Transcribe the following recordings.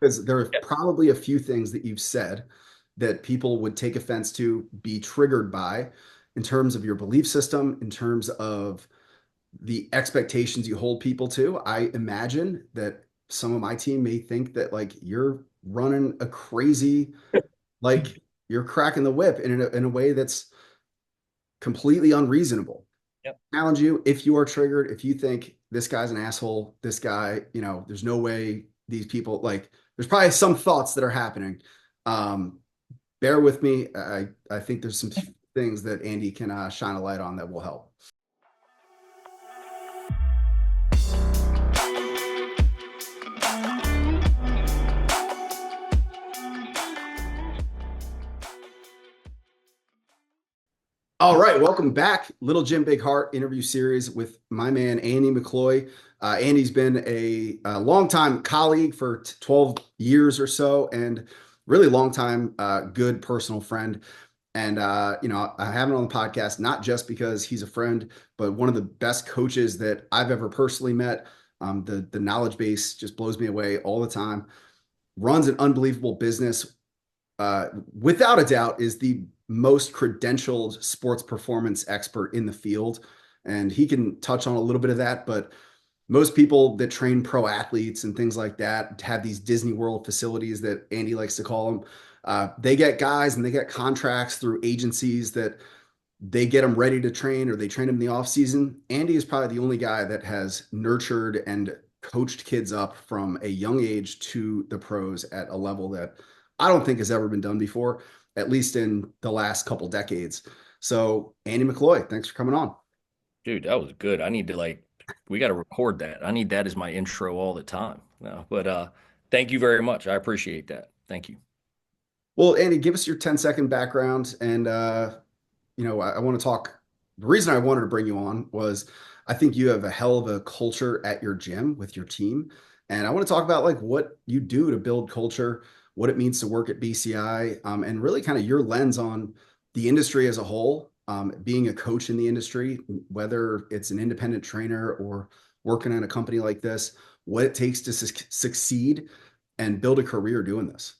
Because there are Yeah. probably a few things that you've said that people would take offense to, be triggered by, in terms of your belief system, in terms of the expectations you hold people to. I imagine that some of my team may think that like you're running a crazy, like you're cracking the whip in a way that's completely unreasonable. Yep. Challenge you if you are triggered, if you think this guy's an asshole, this guy, there's no way these people like there's probably some thoughts that are happening. Um, Bear with me. I think there's some things that Andy can shine a light on that will help. All right, welcome back. Little Jim Big Heart interview series with my man Andy McCloy. Andy's been a longtime colleague for 12 years or so, and really long time good personal friend. And I have him on the podcast not just because he's a friend, but one of the best coaches that I've ever personally met. The knowledge base just blows me away all the time. Runs an unbelievable business, without a doubt, is the most credentialed sports performance expert in the field. And he can touch on a little bit of that, but most people that train pro athletes and things like that have these Disney World facilities that Andy likes to call them. They get guys and they get contracts through agencies that they get them ready to train or they train them in the off season. Andy is probably the only guy that has nurtured and coached kids up from a young age to the pros at a level that I don't think has ever been done before, at least in the last couple decades. So, Andy McCloy, thanks for coming on. Dude, that was good. I need to we got to record that. I need that as my intro all the time. No, but thank you very much. I appreciate that. Thank you. Well, Andy, give us your 10-second background. And, I want to talk. The reason I wanted to bring you on was I think you have a hell of a culture at your gym with your team. And I want to talk about like what you do to build culture, what it means to work at BCI, and really kind of your lens on the industry as a whole, being a coach in the industry, whether it's an independent trainer or working at a company like this, what it takes to succeed and build a career doing this.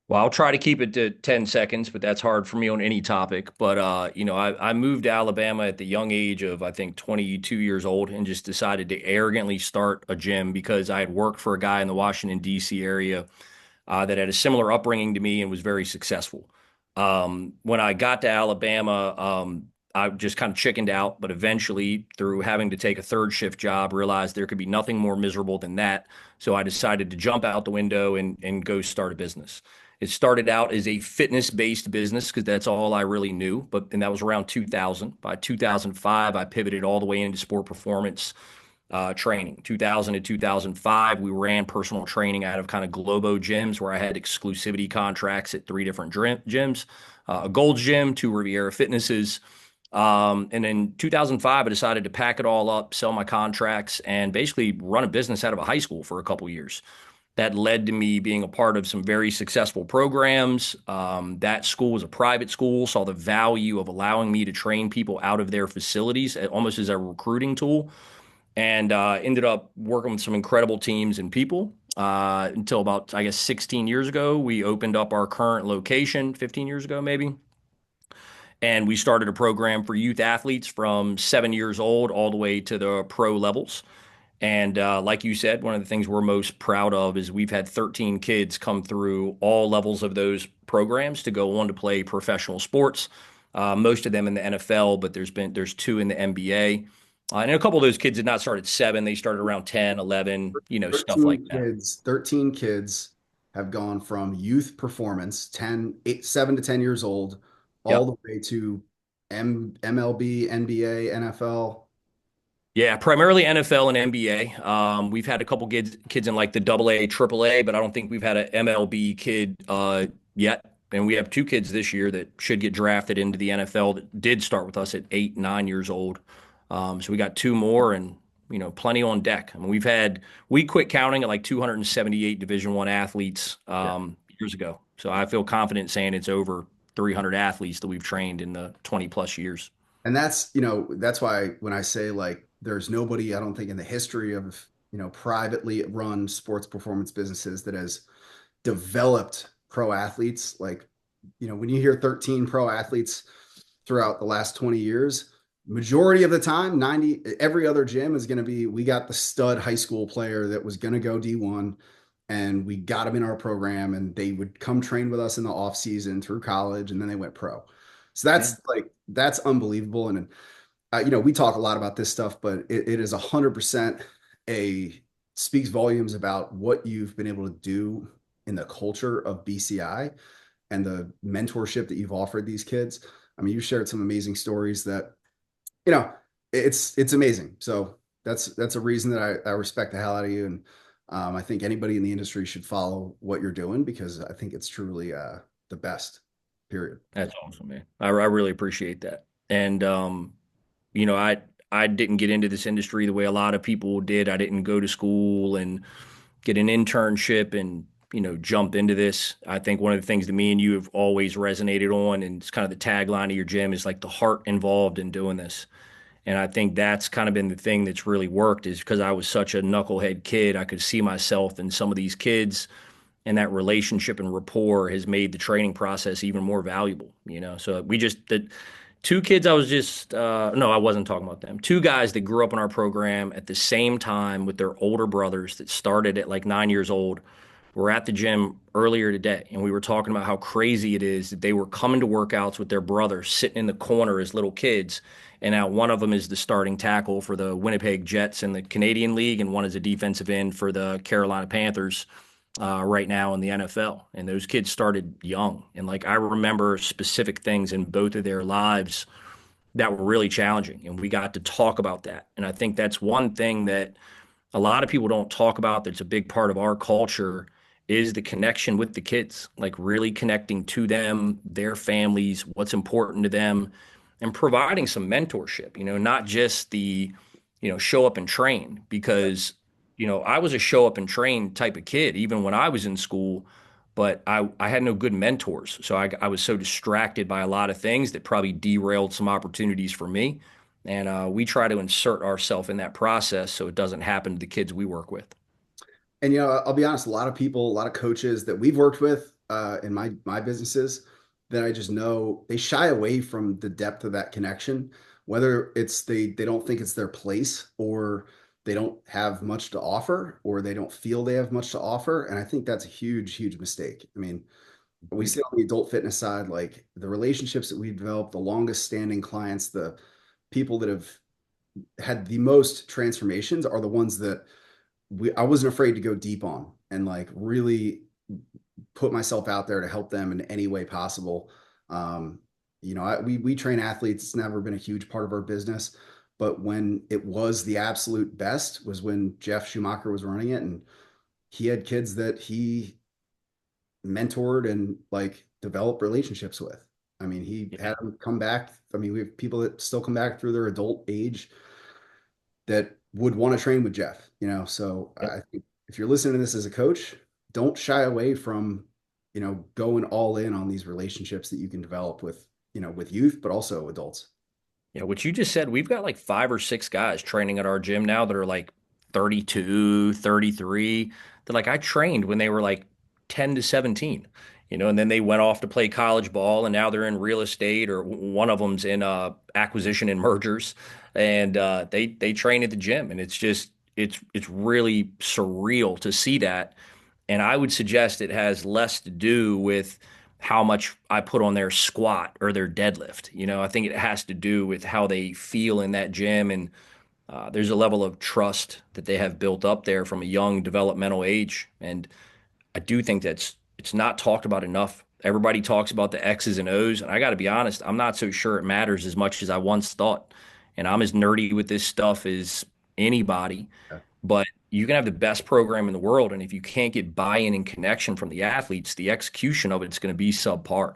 Well, I'll try to keep it to 10 seconds, but that's hard for me on any topic. But I moved to Alabama at the young age of I think 22 years old and just decided to arrogantly start a gym because I had worked for a guy in the Washington D.C. area that had a similar upbringing to me and was very successful. When I got to Alabama, I just kind of chickened out, but eventually, through having to take a third shift job, realized there could be nothing more miserable than that. So I decided to jump out the window and go start a business. It started out as a fitness-based business because that's all I really knew. And that was around 2000. By 2005, I pivoted all the way into sport performance training. 2000 to 2005, we ran personal training out of kind of Globo gyms where I had exclusivity contracts at three different gyms, a Gold's Gym, two Riviera Fitnesses. And in 2005, I decided to pack it all up, sell my contracts, and basically run a business out of a high school for a couple years. That led to me being a part of some very successful programs. That school was a private school, saw the value of allowing me to train people out of their facilities almost as a recruiting tool, and ended up working with some incredible teams and people until about, I guess, 16 years ago. We opened up our current location 15 years ago, maybe. And we started a program for youth athletes from 7 years old all the way to the pro levels. And like you said, one of the things we're most proud of is we've had 13 kids come through all levels of those programs to go on to play professional sports. Most of them in the NFL, but there's two in the NBA. And a couple of those kids did not start at 7. They started around 10, 11, stuff like that. 13 kids have gone from youth performance, 7 to 10 years old, all Yep. the way to MLB, NBA, NFL. Yeah, primarily NFL and NBA. We've had a couple kids in like the AA, AAA, but I don't think we've had an MLB kid yet. And we have two kids this year that should get drafted into the NFL that did start with us at 8, 9 years old. So we got two more, and plenty on deck. I mean, we quit counting at like 278 Division I athletes Yeah. years ago. So I feel confident saying it's over 300 athletes that we've trained in the 20 plus years. And that's why when I say like there's nobody, I don't think in the history of privately run sports performance businesses that has developed pro athletes. Like, when you hear 13 pro athletes throughout the last 20 years, majority of the time, 90, every other gym is going to be, we got the stud high school player that was going to go D1 and we got him in our program and they would come train with us in the off season through college and then they went pro. So Yeah. that's unbelievable. And we talk a lot about this stuff, but it is 100% a speaks volumes about what you've been able to do in the culture of BCI and the mentorship that you've offered these kids. I mean, you shared some amazing stories that, you know, it's amazing. So that's a reason that I respect the hell out of you. And I think anybody in the industry should follow what you're doing because I think it's truly the best, period. That's awesome, man. I really appreciate that. And you know, I didn't get into this industry the way a lot of people did. I didn't go to school and get an internship and, jump into this. I think one of the things that me and you have always resonated on, and it's kind of the tagline of your gym, is like the heart involved in doing this. And I think that's kind of been the thing that's really worked is because I was such a knucklehead kid, I could see myself in some of these kids, and that relationship and rapport has made the training process even more valuable. So the two kids I was just no, I wasn't talking about them. Two guys that grew up in our program at the same time with their older brothers that started at like 9 years old were at the gym earlier today, and we were talking about how crazy it is that they were coming to workouts with their brother sitting in the corner as little kids. And now one of them is the starting tackle for the Winnipeg Jets in the Canadian League, and one is a defensive end for the Carolina Panthers right now in the NFL. And those kids started young. And like I remember specific things in both of their lives that were really challenging. And we got to talk about that. And I think that's one thing that a lot of people don't talk about that's a big part of our culture is the connection with the kids, like really connecting to them, their families, what's important to them, and providing some mentorship, not just show up and train because, I was a show up and train type of kid, even when I was in school, but I had no good mentors. So I was so distracted by a lot of things that probably derailed some opportunities for me. And we try to insert ourselves in that process so it doesn't happen to the kids we work with. And I'll be honest, a lot of people, a lot of coaches that we've worked with in my businesses that I just know they shy away from the depth of that connection, whether it's they don't think it's their place or they don't have much to offer or they don't feel they have much to offer. And I think that's a huge, huge mistake. I mean, we see on the adult fitness side, like the relationships that we've developed, the longest standing clients, the people that have had the most transformations are the ones that I wasn't afraid to go deep on and like really put myself out there to help them in any way possible. We train athletes. It's never been a huge part of our business, but when it was the absolute best was when Jeff Schumacher was running it, and he had kids that he mentored and like developed relationships with. I mean, he Yeah. had them come back. I mean, we have people that still come back through their adult age that would want to train with Jeff. So Yep. I think if you're listening to this as a coach, don't shy away from, going all in on these relationships that you can develop with youth, but also adults. Yeah, what you just said, we've got like 5 or 6 guys training at our gym now that are like 32, 33. They're like, I trained when they were like 10 to 17, and then they went off to play college ball and now they're in real estate or one of them's in acquisition and mergers. And they train at the gym. And it's really surreal to see that. And I would suggest it has less to do with how much I put on their squat or their deadlift. I think it has to do with how they feel in that gym. And there's a level of trust that they have built up there from a young developmental age. And I do think it's not talked about enough. Everybody talks about the X's and O's. And I got to be honest, I'm not so sure it matters as much as I once thought. And I'm as nerdy with this stuff as anybody. Yeah. But you can have the best program in the world, and if you can't get buy-in and connection from the athletes, the execution of it's going to be subpar.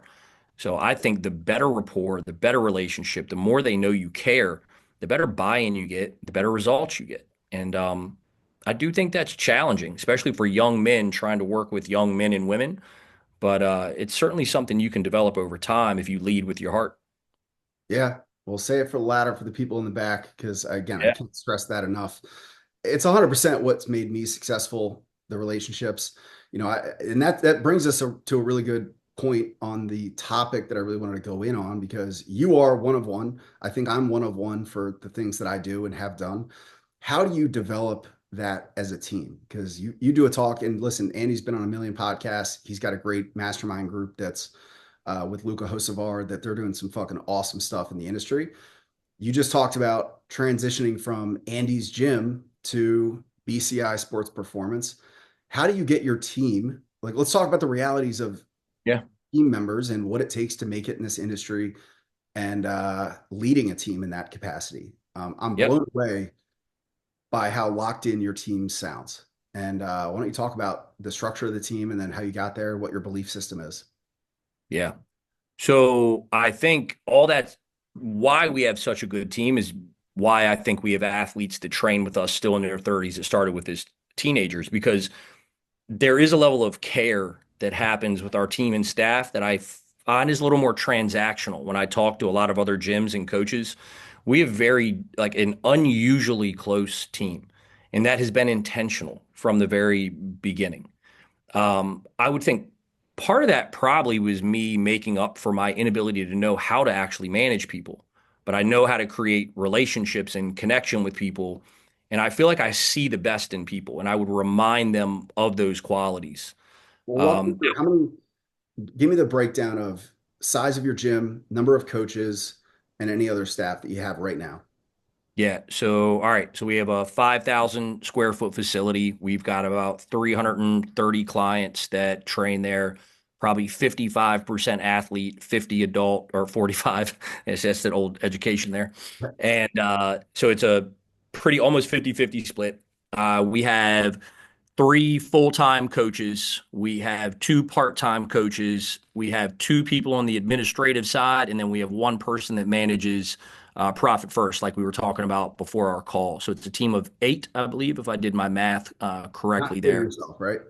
So I think the better rapport, the better relationship, the more they know you care, the better buy-in you get, the better results you get. And I do think that's challenging, especially for young men trying to work with young men and women. But it's certainly something you can develop over time if you lead with your heart. Yeah. We'll say it for the latter for the people in the back, because again, I Yeah. can't stress that enough. it's 100% what's made me successful, the relationships, and that brings us to a really good point on the topic that I really wanted to go in on, because you are one of one. I think I'm one of one for the things that I do and have done. How do you develop that as a team? Because you do a talk, and listen, Andy's been on a million podcasts. He's got a great mastermind group that's with Luca Hosevar, that they're doing some fucking awesome stuff in the industry. You just talked about transitioning from Andy's gym to BCI Sports Performance. How do you get your team? Like, let's talk about the realities of Yeah. team members and what it takes to make it in this industry, and leading a team in that capacity. I'm Yep. blown away by how locked in your team sounds. And why don't you talk about the structure of the team, and then how you got there, what your belief system is? Yeah. So I think all that's why we have such a good team is why I think we have athletes that train with us still in their 30s that started with as teenagers, because there is a level of care that happens with our team and staff that I find is a little more transactional. When I talk to a lot of other gyms and coaches, we have very like an unusually close team, and that has been intentional from the very beginning. I would think part of that probably was me making up for my inability to know how to actually manage people, but I know how to create relationships and connection with people. And I feel like I see the best in people, and I would remind them of those qualities. Well, walk me Um, through how many, give me the breakdown of size of your gym, number of coaches, and any other staff that you have right now. Yeah. So, all right. So we have a 5,000 square foot facility. We've got about 330 clients that train there, probably 55% athlete, 50 adult, or 45. That's that old education there. And so it's a pretty almost 50-50 split. We have three full-time coaches. We have two part-time coaches. We have two people on the administrative side, and then we have one person that manages profit first, like we were talking about before our call. So it's a team of eight, I believe, if I did my math Not correctly including there. yourself, right?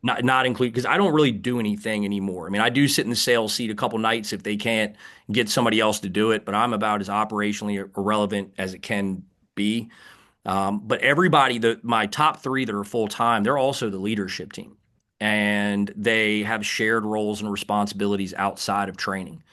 Not include because I don't really do anything anymore. I mean, I do sit in the sales seat a couple nights if they can't get somebody else to do it, but I'm about as operationally irrelevant as it can be. But everybody, my top three that are full time, they're also the leadership team, and they have shared roles and responsibilities outside of training.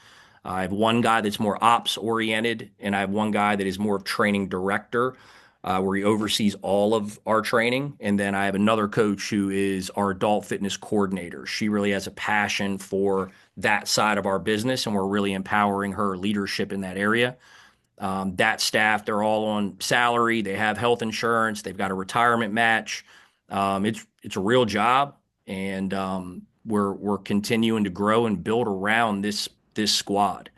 I have one guy that's more ops oriented, and I have one guy that is more of training director, where he oversees all of our training. And then I have another coach who is our adult fitness coordinator. She really has a passion for that side of our business, and we're really empowering her leadership in that area. That staff, they're all on salary. They have health insurance. They've got a retirement match. It's a real job, and we're continuing to grow and build around this squad.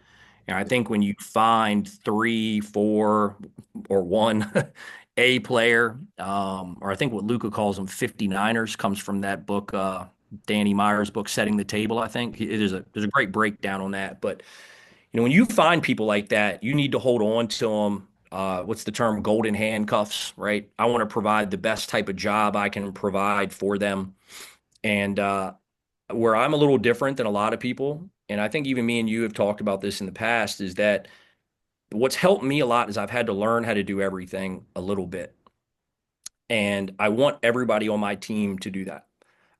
And I think when you find three, four, or one A player, or I think what Luca calls them 59ers, comes from that book, Danny Meyer's book, Setting the Table. I think there's a great breakdown on that, but when you find people like that, you need to hold on to them. What's the term? Golden handcuffs, right? I want to provide the best type of job I can provide for them. And where I'm a little different than a lot of people, and I think even me and you have talked about this in the past, is that what's helped me a lot is I've had to learn how to do everything a little bit. And I want everybody on my team to do that.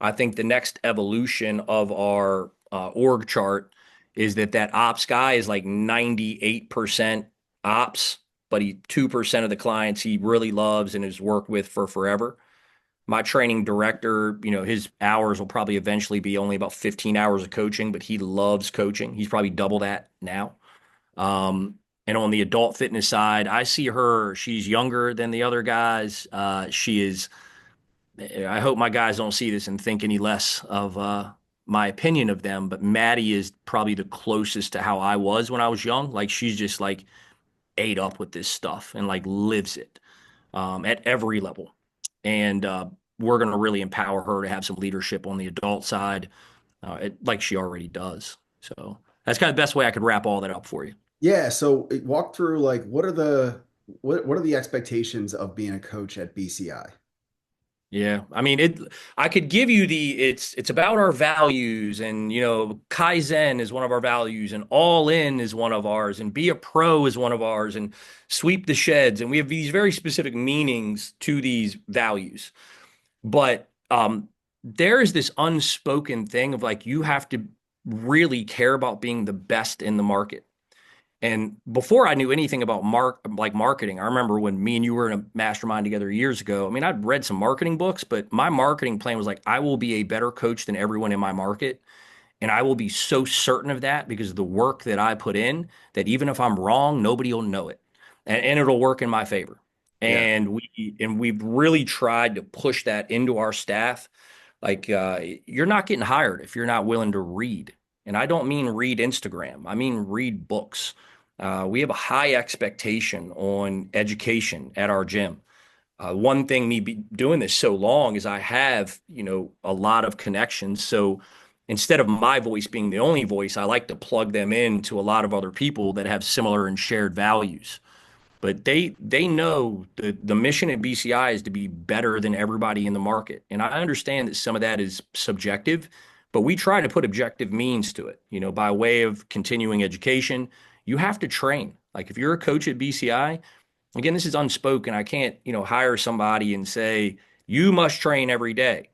I think the next evolution of our org chart is that ops guy is like 98% ops, but he 2% of the clients he really loves and has worked with for forever. My training director, his hours will probably eventually be only about 15 hours of coaching, but he loves coaching. He's probably double that now. And on the adult fitness side, I see her, she's younger than the other guys. She is I hope my guys don't see this and think any less of my opinion of them, but Maddie is probably the closest to how I was when I was young. Like she's just like ate up with this stuff and like lives it at every level. And we're going to really empower her to have some leadership on the adult side, like she already does. So that's kind of the best way I could wrap all that up for you. Yeah. So walk through, like, what are the expectations of being a coach at BCI? Yeah. I mean, I could give you it's about our values and Kaizen is one of our values and all in is one of ours and be a pro is one of ours and sweep the sheds. And we have these very specific meanings to these values. But there is this unspoken thing of like you have to really care about being the best in the market. And before I knew anything about marketing, I remember when me and you were in a mastermind together years ago. I mean, I'd read some marketing books, but my marketing plan was like, I will be a better coach than everyone in my market. And I will be so certain of that because of the work that I put in that even if I'm wrong, nobody will know it. And it'll work in my favor. Yeah. And we've really tried to push that into our staff. Like you're not getting hired if you're not willing to read. And I don't mean read Instagram. I mean read books. We have a high expectation on education at our gym. One thing me doing this so long is I have, a lot of connections. So instead of my voice being the only voice, I like to plug them into a lot of other people that have similar and shared values. But they know the mission at BCI is to be better than everybody in the market. And I understand that some of that is subjective, but we try to put objective means to it, by way of continuing education. You have to train. Like if you're a coach at BCI, again, this is unspoken. I can't, hire somebody and say, you must train every day.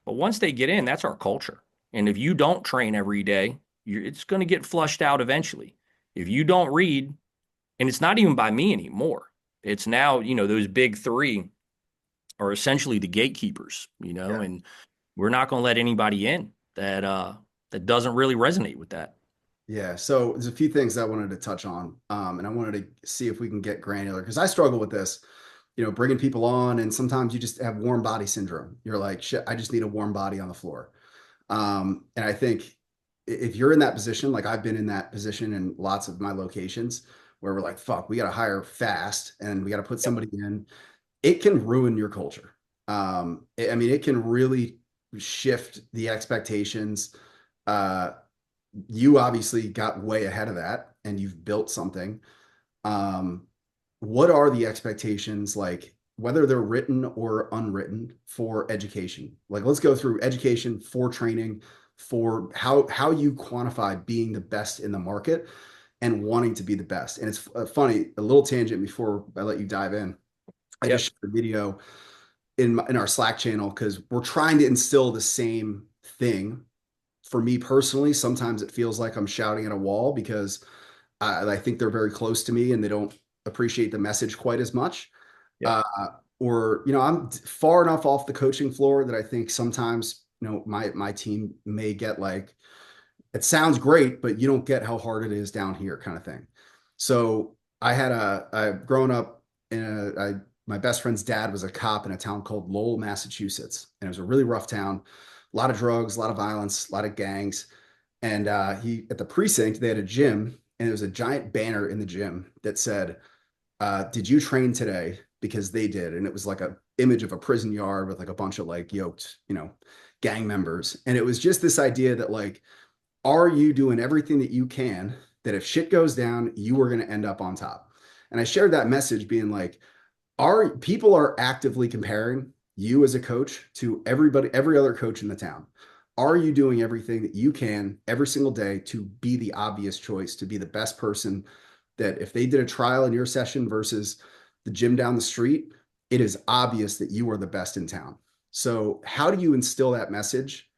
But once they get in, that's our culture. And if you don't train every day, it's going to get flushed out eventually. If you don't read, and it's not even by me anymore. It's now, those big three are essentially the gatekeepers, Yeah. and we're not going to let anybody in that doesn't really resonate with that. Yeah. So there's a few things I wanted to touch on. And I wanted to see if we can get granular because I struggle with this, bringing people on. And sometimes you just have warm body syndrome. You're like, shit, I just need a warm body on the floor. And I think if you're in that position, like I've been in that position in lots of my locations where we're like, fuck, we got to hire fast and we got to put Yep. somebody in, it can ruin your culture. I mean, it can really shift the expectations. Uh, you obviously got way ahead of that and you've built something. Um, what are the expectations like, whether they're written or unwritten for education? Like, let's go through education for training, for how you quantify being the best in the market and wanting to be the best. And it's funny, a little tangent before I let you dive in. I just Yep. shared a video in our Slack channel because we're trying to instill the same thing. For me personally, sometimes it feels like I'm shouting at a wall because I think they're very close to me and they don't appreciate the message quite as much. Yep. Uh, or I'm far enough off the coaching floor that I think sometimes my team may get like, it sounds great, but you don't get how hard it is down here, kind of thing. So I've grown up in my best friend's dad was a cop in a town called Lowell, Massachusetts, and it was a really rough town, a lot of drugs, a lot of violence, a lot of gangs. And he at the precinct, they had a gym, and there was a giant banner in the gym that said, "Did you train today?" Because they did, and it was like a image of a prison yard with like a bunch of like yoked, gang members, and it was just this idea that like, are you doing everything that you can? That if shit goes down, you are going to end up on top. And I shared that message, being like, our people are actively comparing you as a coach to every other coach in the town. Are you doing everything that you can every single day to be the obvious choice, to be the best person that if they did a trial in your session versus the gym down the street, it is obvious that you are the best in town. So, how do you instill that message?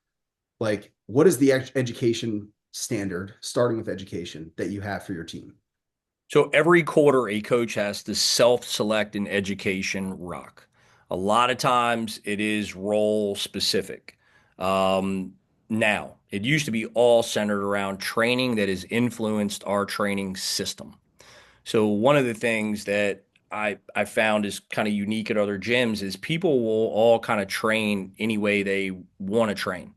Like, what is the education standard, starting with education, that you have for your team? So every quarter, a coach has to self-select an education rock. A lot of times it is role specific. Um, Now, it used to be all centered around training that has influenced our training system. So one of the things that I found is kind of unique at other gyms is people will all kind of train any way they want to train.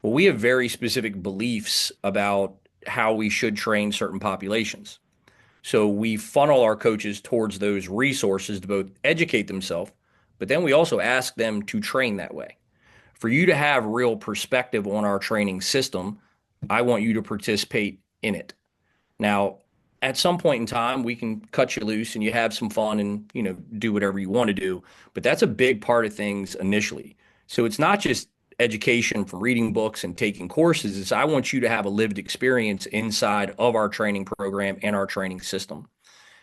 Well, we have very specific beliefs about how we should train certain populations. So we funnel our coaches towards those resources to both educate themselves, but then we also ask them to train that way. For you to have real perspective on our training system, I want you to participate in it. Now, at some point in time, we can cut you loose and you have some fun and, do whatever you want to do. But that's a big part of things initially. So it's not just education from reading books and taking courses. It's I want you to have a lived experience inside of our training program and our training system.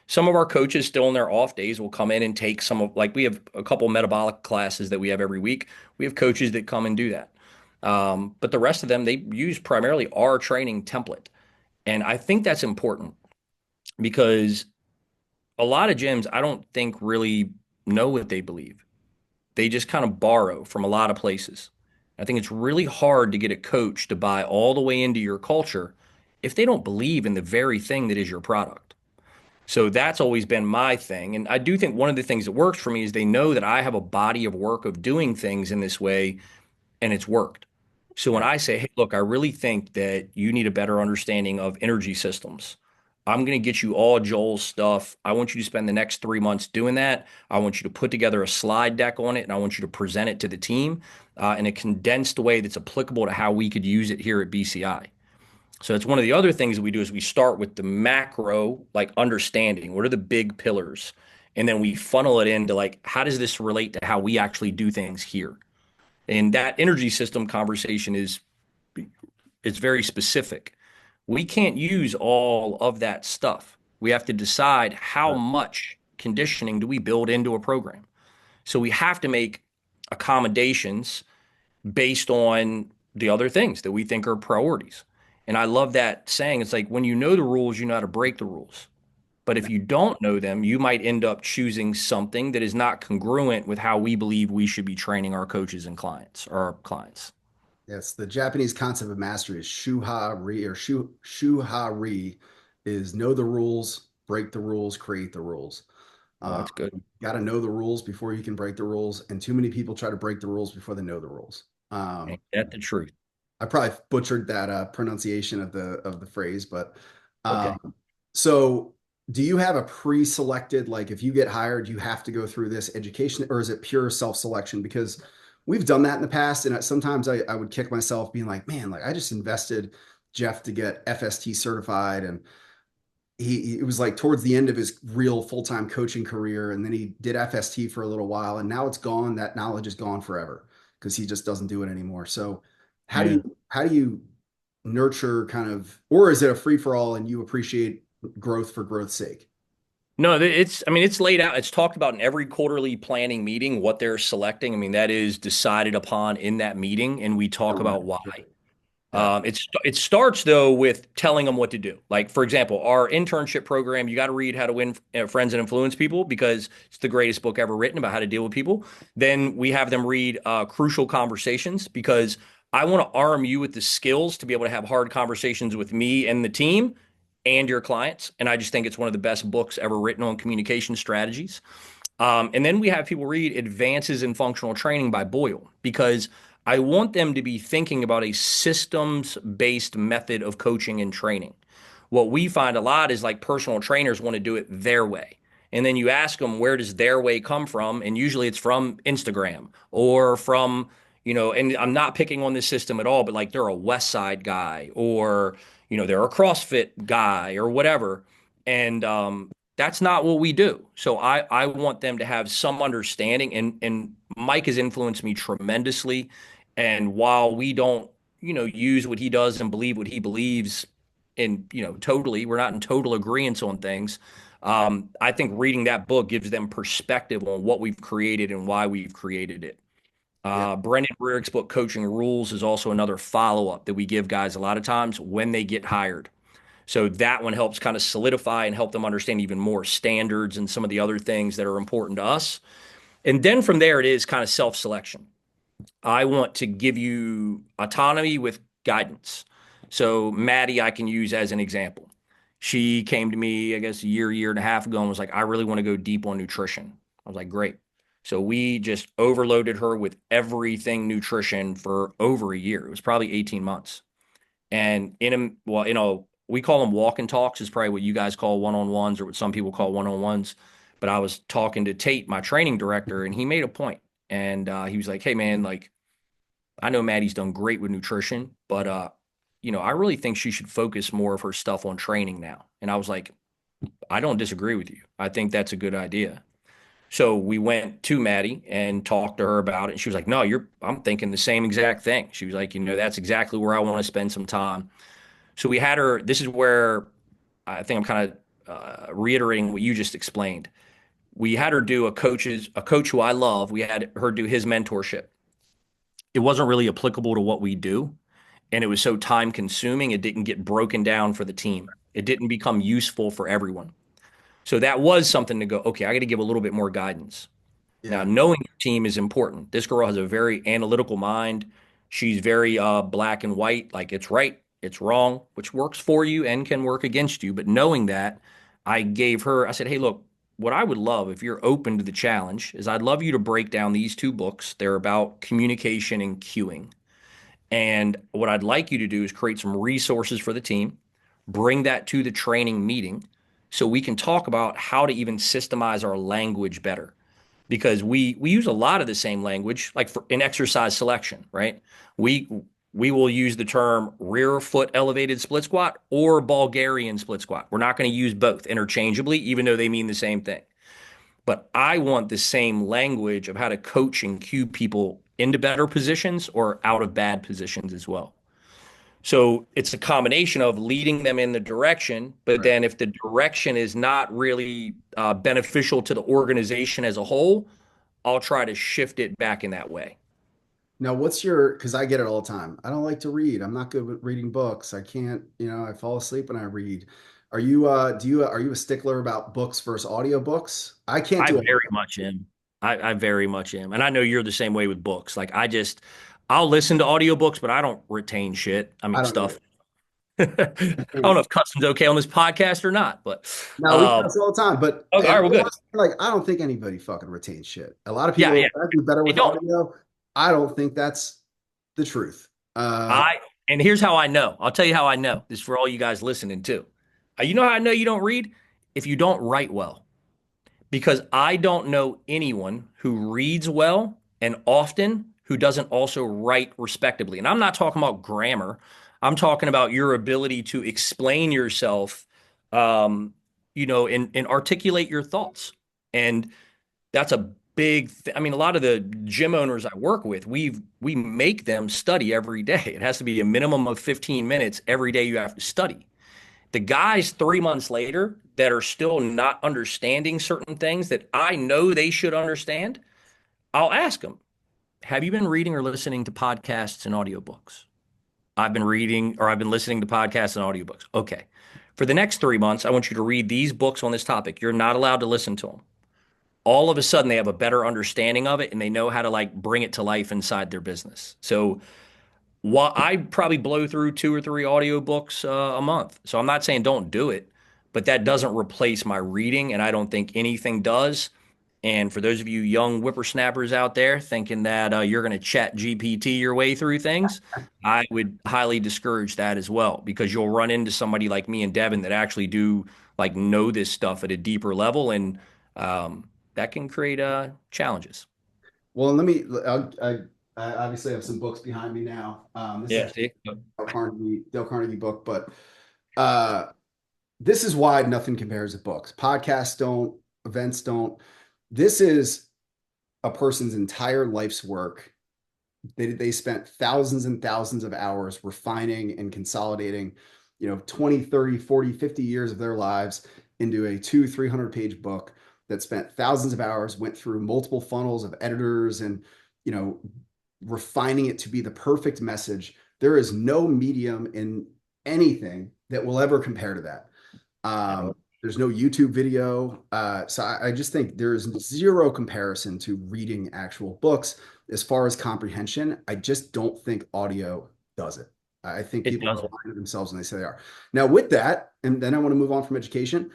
Some of our coaches still in their off days will come in and take some of, like, we have a couple metabolic classes that we have every week. We have coaches that come and do that. But the rest of them, they use primarily our training template. And I think that's important because a lot of gyms, I don't think really know what they believe. They just kind of borrow from a lot of places. I think it's really hard to get a coach to buy all the way into your culture if they don't believe in the very thing that is your product. So that's always been my thing. And I do think one of the things that works for me is they know that I have a body of work of doing things in this way and it's worked. So when Yeah. I say, hey, look, I really think that you need a better understanding of energy systems. I'm going to get you all Joel's stuff. I want you to spend the next 3 months doing that. I want you to put together a slide deck on it and I want you to present it to the team in a condensed way that's applicable to how we could use it here at BCI. So that's one of the other things that we do is we start with the macro, like understanding what are the big pillars, and then we funnel it into like how does this relate to how we actually do things here. And that energy system conversation is it's very specific. We can't use all of that stuff. We have to decide how much conditioning do we build into a program. So we have to make accommodations based on the other things that we think are priorities. And I love that saying. It's like when you know the rules, you know how to break the rules. But if you don't know them, you might end up choosing something that is not congruent with how we believe we should be training our coaches and clients or our clients. Yes, the Japanese concept of mastery is shuha-ri or shuha-ri is know the rules, break the rules, create the rules. Oh, that's good. You got to know the rules before you can break the rules, and too many people try to break the rules before they know the rules. Ain't that the truth? I probably butchered that pronunciation of the phrase, but Okay. um, so do you have a pre-selected, like if you get hired, you have to go through this education, or is it pure self-selection? Because we've done that in the past, and sometimes I would kick myself being like, man, like I just invested Jeff to get FST certified, and it was like towards the end of his real full-time coaching career, and then he did FST for a little while, and now it's gone. That knowledge is gone forever because he just doesn't do it anymore. So Yeah. how do you nurture kind of, or is it a free for all and you appreciate growth for growth's sake? No, I mean, it's laid out. It's talked about in every quarterly planning meeting, what they're selecting. I mean, that is decided upon in that meeting, and we talk about why. Yeah. It starts though with telling them what to do. Like for example, our internship program, you got to read How to Win Friends and Influence People because it's the greatest book ever written about how to deal with people. Then we have them read Crucial Conversations because I want to arm you with the skills to be able to have hard conversations with me and the team and your clients. And I just think it's one of the best books ever written on communication strategies. And then we have people read Advances in Functional Training by Boyle because I want them to be thinking about a systems based method of coaching and training. What we find a lot is like personal trainers want to do it their way. And then you ask them, where does their way come from? And usually it's from Instagram or from, and I'm not picking on this system at all, but like they're a West Side guy or, they're a CrossFit guy or whatever. And that's not what we do. So I want them to have some understanding. And Mike has influenced me tremendously. And while we don't, use what he does and believe what he believes in, totally, we're not in total agreement on things. I think reading that book gives them perspective on what we've created and why we've created it. Yeah. Brendan Breerick's book, Coaching Rules, is also another follow up that we give guys a lot of times when they get hired. So that one helps kind of solidify and help them understand even more standards and some of the other things that are important to us. And then from there, it is kind of self selection. I want to give you autonomy with guidance. So Maddie, I can use as an example. She came to me, I guess, a year and a half ago and was like, I really want to go deep on nutrition. I was like, great. So we just overloaded her with everything nutrition for over a year. It was probably 18 months. And we call them walk and talks is probably what you guys call one-on-ones or what some people call one-on-ones. But I was talking to Tate, my training director, and he made a point. And he was like, hey, man, like, I know Maddie's done great with nutrition, but I really think she should focus more of her stuff on training now. And I was like, I don't disagree with you. I think that's a good idea. So we went to Maddie and talked to her about it. And she was like, no, I'm thinking the same exact thing. She was like, that's exactly where I want to spend some time. So we had her, this is where I think I'm kind of reiterating what you just explained. We had her do a coach who I love. We had her do his mentorship. It wasn't really applicable to what we do. And it was so time consuming, it didn't get broken down for the team. It didn't become useful for everyone. So that was something to go, okay, I got to give a little bit more guidance. Now, Yeah. knowing your team is important. This girl has a very analytical mind. She's very black and white, like it's right, it's wrong, which works for you and can work against you. But knowing that, I said, hey, look, what I would love if you're open to the challenge is I'd love you to break down these two books. They're about communication and cueing. And what I'd like you to do is create some resources for the team, bring that to the training meeting so we can talk about how to even systemize our language better because we use a lot of the same language, like in exercise selection, right? We we will use the term rear foot elevated split squat or Bulgarian split squat. We're not going to use both interchangeably, even though they mean the same thing. But I want the same language of how to coach and cue people into better positions or out of bad positions as well. So it's a combination of leading them in the direction, but Right. then if the direction is not really beneficial to the organization as a whole, I'll try to shift it back in that way. Now, because I get it all the time. I don't like to read. I'm not good with reading books. I can't, I fall asleep when I read. Are you a stickler about books versus audiobooks? I can't I do very audio. much am. I very much am. And I know you're the same way with books. I'll listen to audiobooks, but I don't retain shit. I I mean, don't stuff. either. I don't know if cussing's okay on this podcast or not, but No, we um, cuss all the time, but okay, all right, well, good. like I don't think anybody fucking retains shit. A lot of Yeah, yeah, people I do better they with don't. audio. I don't think that's the truth. I and here's how I know. I'll tell you how I know. This is for all you guys listening too. You know how I know you don't read? If you don't write well. Because I don't know anyone who reads well and often who doesn't also write respectably. And I'm not talking about grammar. I'm talking about your ability to explain yourself, um, and articulate your thoughts. And that's a I mean, a lot of the gym owners I work with, we make them study every day. It has to be a minimum of 15 minutes every day you have to study. The guys 3 months later that are still not understanding certain things that I know they should understand, I'll ask them, have you been reading or listening to podcasts and audiobooks? I've been reading or I've been listening to podcasts and audiobooks. Okay. For the next 3 months, I want you to read these books on this topic. You're not allowed to listen to them. All of a sudden, they have a better understanding of it and they know how to like bring it to life inside their business. So while I probably blow through 2 or 3 audiobooks a month. So I'm not saying don't do it, but that doesn't replace my reading, and I don't think anything does. And for those of you young whippersnappers out there thinking that you're going to chat GPT your way through things, I would highly discourage that as well because you'll run into somebody like me and Devin that actually do like know this stuff at a deeper level, and that can create challenges. Well, I obviously have some books behind me now. This is Yeah. actually See? Dale Carnegie book, but uh, this is why nothing compares to books. Podcasts don't, events don't. This is a person's entire life's work. They spent thousands and thousands of hours refining and consolidating, 20, 30, 40, 50 years of their lives into a 300 page book that spent thousands of hours, went through multiple funnels of editors and, you know, refining it to be the perfect message. There is no medium in anything that will ever compare to that. There's no YouTube video. So I just think there's zero comparison to reading actual books as far as comprehension. I just don't think audio does it. I think It people are doesn't. lying to themselves when they say they are. Now, with that, and then I want to move on from education.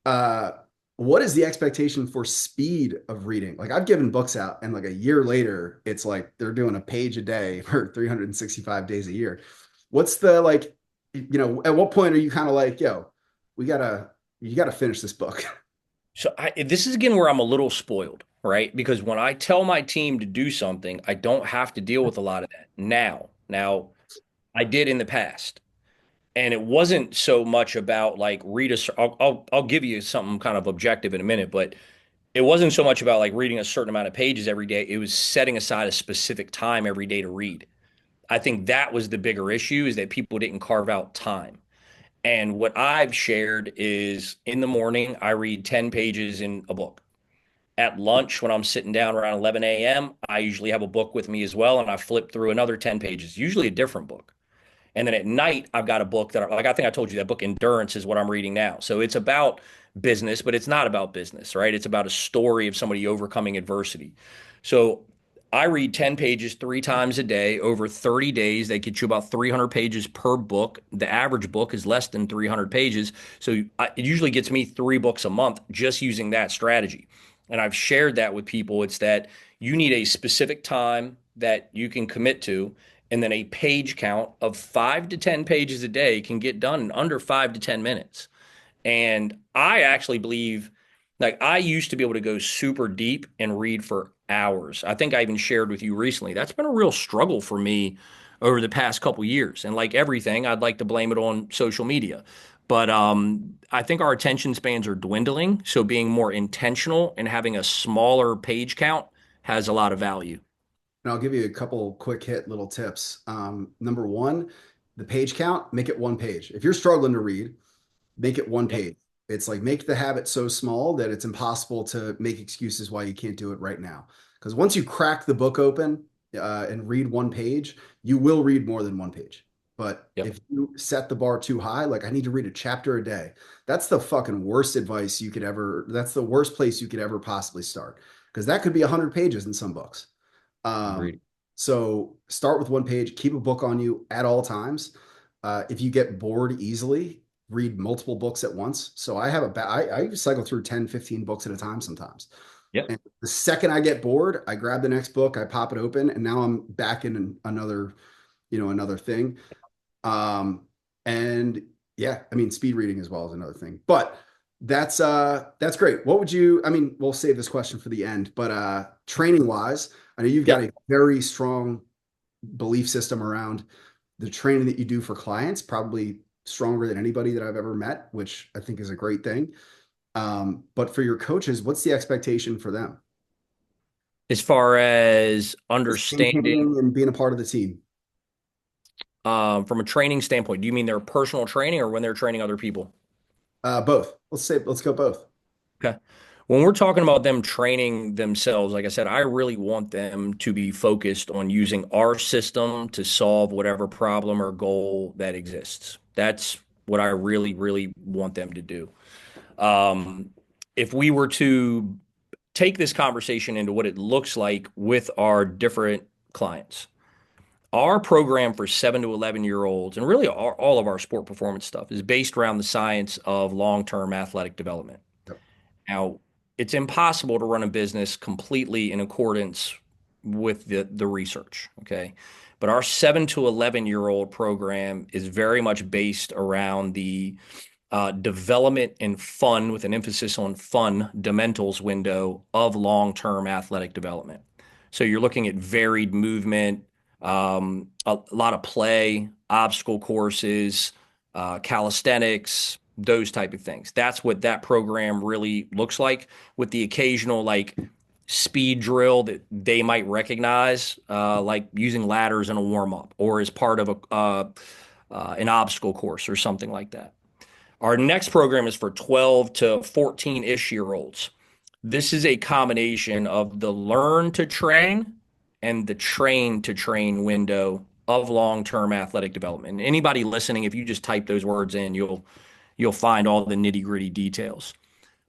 Uh, what is the expectation for speed of reading? Like I've given books out, and like a year later, it's like they're doing a page a day for 365 days a year. What's the like, at what point are you kind of like, yo, we gotta you got to finish this book. So this is again where I'm a little spoiled, right? Because when I tell my team to do something, I don't have to deal with a lot of that now. Now, I did in the past. And it wasn't so much about like read a. I'll give you something kind of objective in a minute, but it wasn't so much about like reading a certain amount of pages every day. It was setting aside a specific time every day to read. I think that was the bigger issue is that people didn't carve out time. And what I've shared is in the morning, I read 10 pages in a book. At lunch, when I'm sitting down around 11 a.m., I usually have a book with me as well, and I flip through another 10 pages, usually a different book. And then at night, I've got a book that, like I think I told you, that book Endurance is what I'm reading now. So it's about business, but it's not about business, right? It's about a story of somebody overcoming adversity. So I read 10 pages 3 times a day over 30 days. They get you about 300 pages per book. The average book is less than 300 pages. So it usually gets me 3 books a month just using that strategy. And I've shared that with people. It's that you need a specific time that you can commit to, and then a page count of 5 to 10 pages a day can get done in under 5 to 10 minutes. And I actually believe, like, I used to be able to go super deep and read for hours. I think I even shared with you recently. That's been a real struggle for me over the past couple years. And like everything, I'd like to blame it on social media. But I think our attention spans are dwindling. So being more intentional and having a smaller page count has a lot of value. And I'll give you a couple quick hit little tips. Number one, the page count, make it one page. If you're struggling to read, make it one Yep. page. It's like make the habit so small that it's impossible to make excuses why you can't do it right now. Because once you crack the book open and read one page, you will read more than one page. But Yep. if you set the bar too high, like I need to read a chapter a day, that's the fucking worst advice you could ever, that's the worst place you could ever possibly start. Because that could be 100 pages in some books. Um, Agreed. so start with one page, keep a book on you at all times. If you get bored easily, read multiple books at once. So I cycle through 10, 15 books at a time sometimes. Yep. And the second I get bored, I grab the next book, I pop it open, and now I'm back in another, another thing. Um, and yeah, I mean, speed reading as well is another thing. But that's great. What would you, I mean, we'll save this question for the end, but training wise, I know you've got Yep. a very strong belief system around the training that you do for clients, probably stronger than anybody that I've ever met, which I think is a great thing. But for your coaches, what's the expectation for them? As far as Just understanding maintaining and being a part of the team. from a training standpoint, do you mean their personal training or when they're training other people? Both. Let's go both. Okay. When we're talking about them training themselves, like I said, I really want them to be focused on using our system to solve whatever problem or goal that exists. That's what I really, really want them to do. Um, if we were to take this conversation into what it looks like with our different clients, our program for 7 to 11-year-olds and really all of our sport performance stuff is based around the science of long-term athletic development. Yep. Now, it's impossible to run a business completely in accordance with the research, okay? But our 7 to 11-year-old program is very much based around the development and fun, with an emphasis on fundamentals window of long-term athletic development. So you're looking at varied movement, a lot of play, obstacle courses, calisthenics, those type of things. That's what that program really looks like, with the occasional like speed drill that they might recognize, like using ladders in a warm up or as part of an obstacle course or something like that. Our next program is for 12 to 14-ish year olds. This is a combination of the learn to train and the train to train window of long-term athletic development. And anybody listening, if you just type those words in, you'll find all the nitty-gritty details.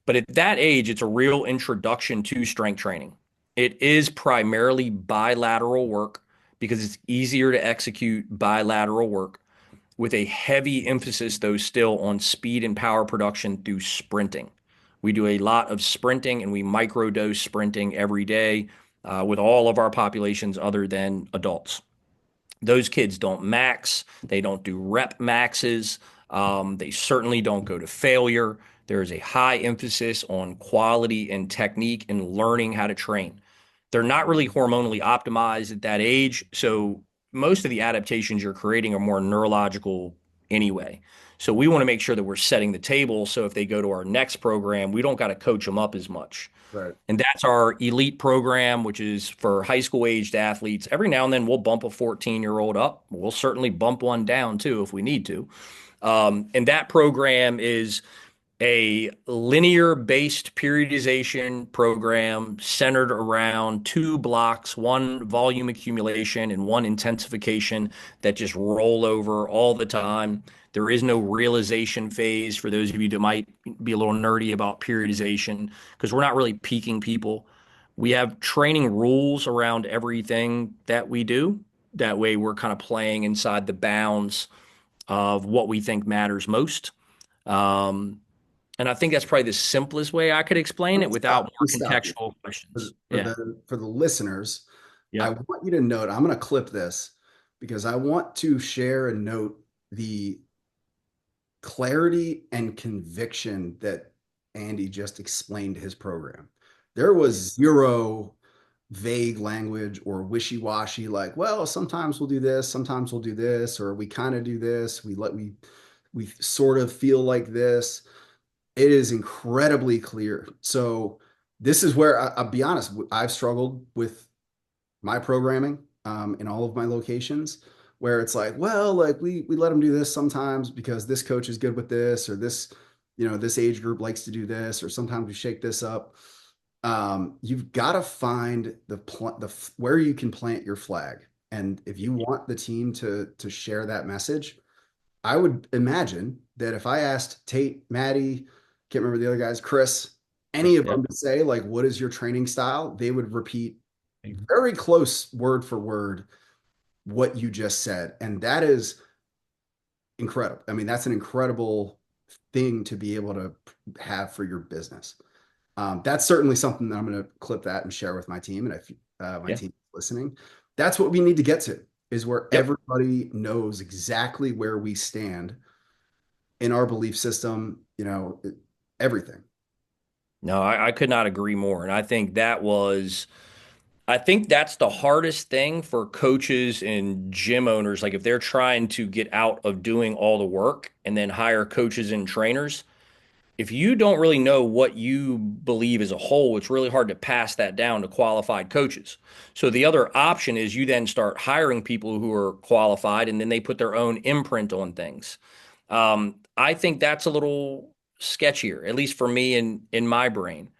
But at that age, it's a real introduction to strength training. It is primarily bilateral work because it's easier to execute bilateral work, with a heavy emphasis, though, still on speed and power production through sprinting. We do a lot of sprinting and we microdose sprinting every day with all of our populations other than adults. Those kids don't max, they don't do rep maxes, they certainly don't go to failure. There is a high emphasis on quality and technique and learning how to train. They're not really hormonally optimized at that age, so most of the adaptations you're creating are more neurological anyway. So we want to make sure that we're setting the table. So if they go to our next program, we don't got to coach them up as much. Right. And that's our elite program, which is for high school aged athletes. Every now and then we'll bump a 14-year-old up. We'll certainly bump one down too if we need to. And that program is a linear based periodization program centered around two blocks, one volume accumulation and one intensification that just roll over all the time. There is no realization phase for those of you that might be a little nerdy about periodization because we're not really peaking people. We have training rules around everything that we do. That way, we're kind of playing inside the bounds of what we think matters most. Um, and I think that's probably the simplest way I could explain Let it me without stop. Let me more stop you. contextual For questions. for Yeah. the listeners, I Yep. want you to note, I'm going to clip this because I want to share and note the clarity and conviction that Andy just explained his program. There was zero vague language or wishy-washy, like, well, sometimes we'll do this, sometimes we'll do this, or we kind of do this, we sort of feel like this. It is incredibly clear. So this is where I'll be honest, I've struggled with my programming in all of my locations where it's like, well, like we let them do this sometimes because this coach is good with this or this, this age group likes to do this, or sometimes we shake this up. You've got to find where you can plant your flag. And if you want the team to share that message, I would imagine that if I asked Tate, Maddie, can't remember the other guys, Chris, any Chris, of yeah. them to say, like, what is your training style? They would repeat very close word for word what you just said. And that is incredible. I mean, that's an incredible thing to be able to have for your business. That's certainly something that I'm going to clip that and share with my team. And if my Yeah. team is listening, that's what we need to get to, is where Yep. everybody knows exactly where we stand in our belief system, everything. No, I could not agree more. And I think that's the hardest thing for coaches and gym owners. Like if they're trying to get out of doing all the work and then hire coaches and trainers, if you don't really know what you believe as a whole, it's really hard to pass that down to qualified coaches. So the other option is you then start hiring people who are qualified and then they put their own imprint on things. I think that's a little sketchier, at least for me in my brain.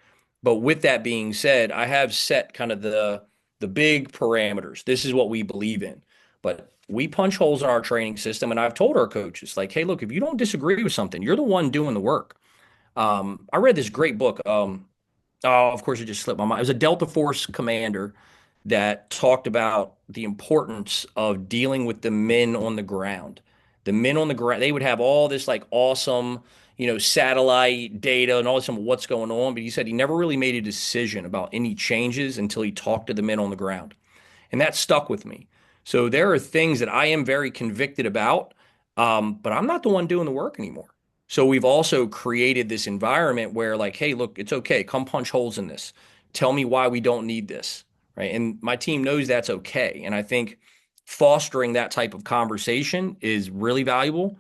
But with that being said, I have set kind of the big parameters. This is what we believe in. But we punch holes in our training system, and I've told our coaches, like, hey, look, if you don't disagree with something, you're the one doing the work. I read this great book. Oh, of course, it just slipped my mind. It was a Delta Force commander that talked about the importance of dealing with the men on the ground. The men on the ground, they would have all this like awesome, satellite data and all this what's going on, but he said he never really made a decision about any changes until he talked to the men on the ground. And that stuck with me. So there are things that I am very convicted about, but I'm not the one doing the work anymore. So we've also created this environment where, like, hey, look, it's okay. Come punch holes in this. Tell me why we don't need this. Right. And my team knows that's okay. And I think fostering that type of conversation is really valuable.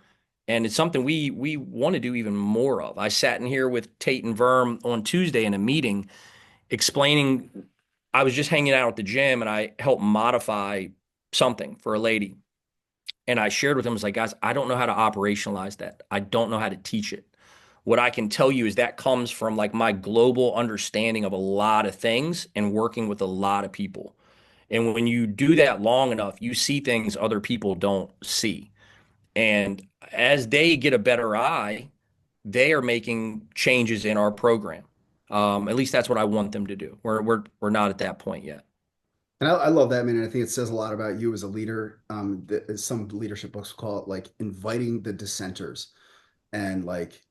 And it's something we want to do even more of. I sat in here with Tate and Verm on Tuesday in a meeting explaining I was just hanging out at the gym and I helped modify something for a lady. And I shared with them, I was like, guys, I don't know how to operationalize that. I don't know how to teach it. What I can tell you is that comes from like my global understanding of a lot of things and working with a lot of people. And when you do that long enough, you see things other people don't see. And as they get a better eye, they are making changes in our program. At least that's what I want them to do. We're not at that point yet. And I love that, man. And I think it says a lot about you as a leader. Some leadership books call it like inviting the dissenters and like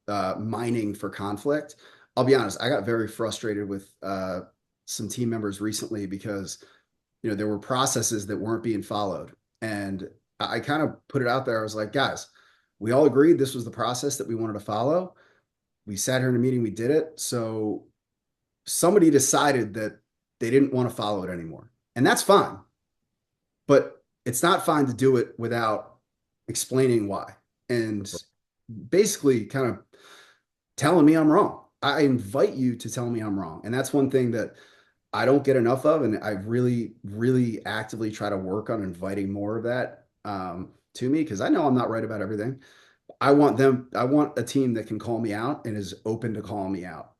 mining for conflict. I'll be honest, I got very frustrated with some team members recently because there were processes that weren't being followed. And I kind of put it out there. I was like, guys, we all agreed this was the process that we wanted to follow. We sat here in a meeting, we did it. So somebody decided that they didn't want to follow it anymore. And that's fine. But it's not fine to do it without explaining why and basically kind of telling me I'm wrong. I invite you to tell me I'm wrong. And that's one thing that I don't get enough of. And I really, really actively try to work on inviting more of that to me because I know I'm not right about everything. I want a team that can call me out and is open to calling me out.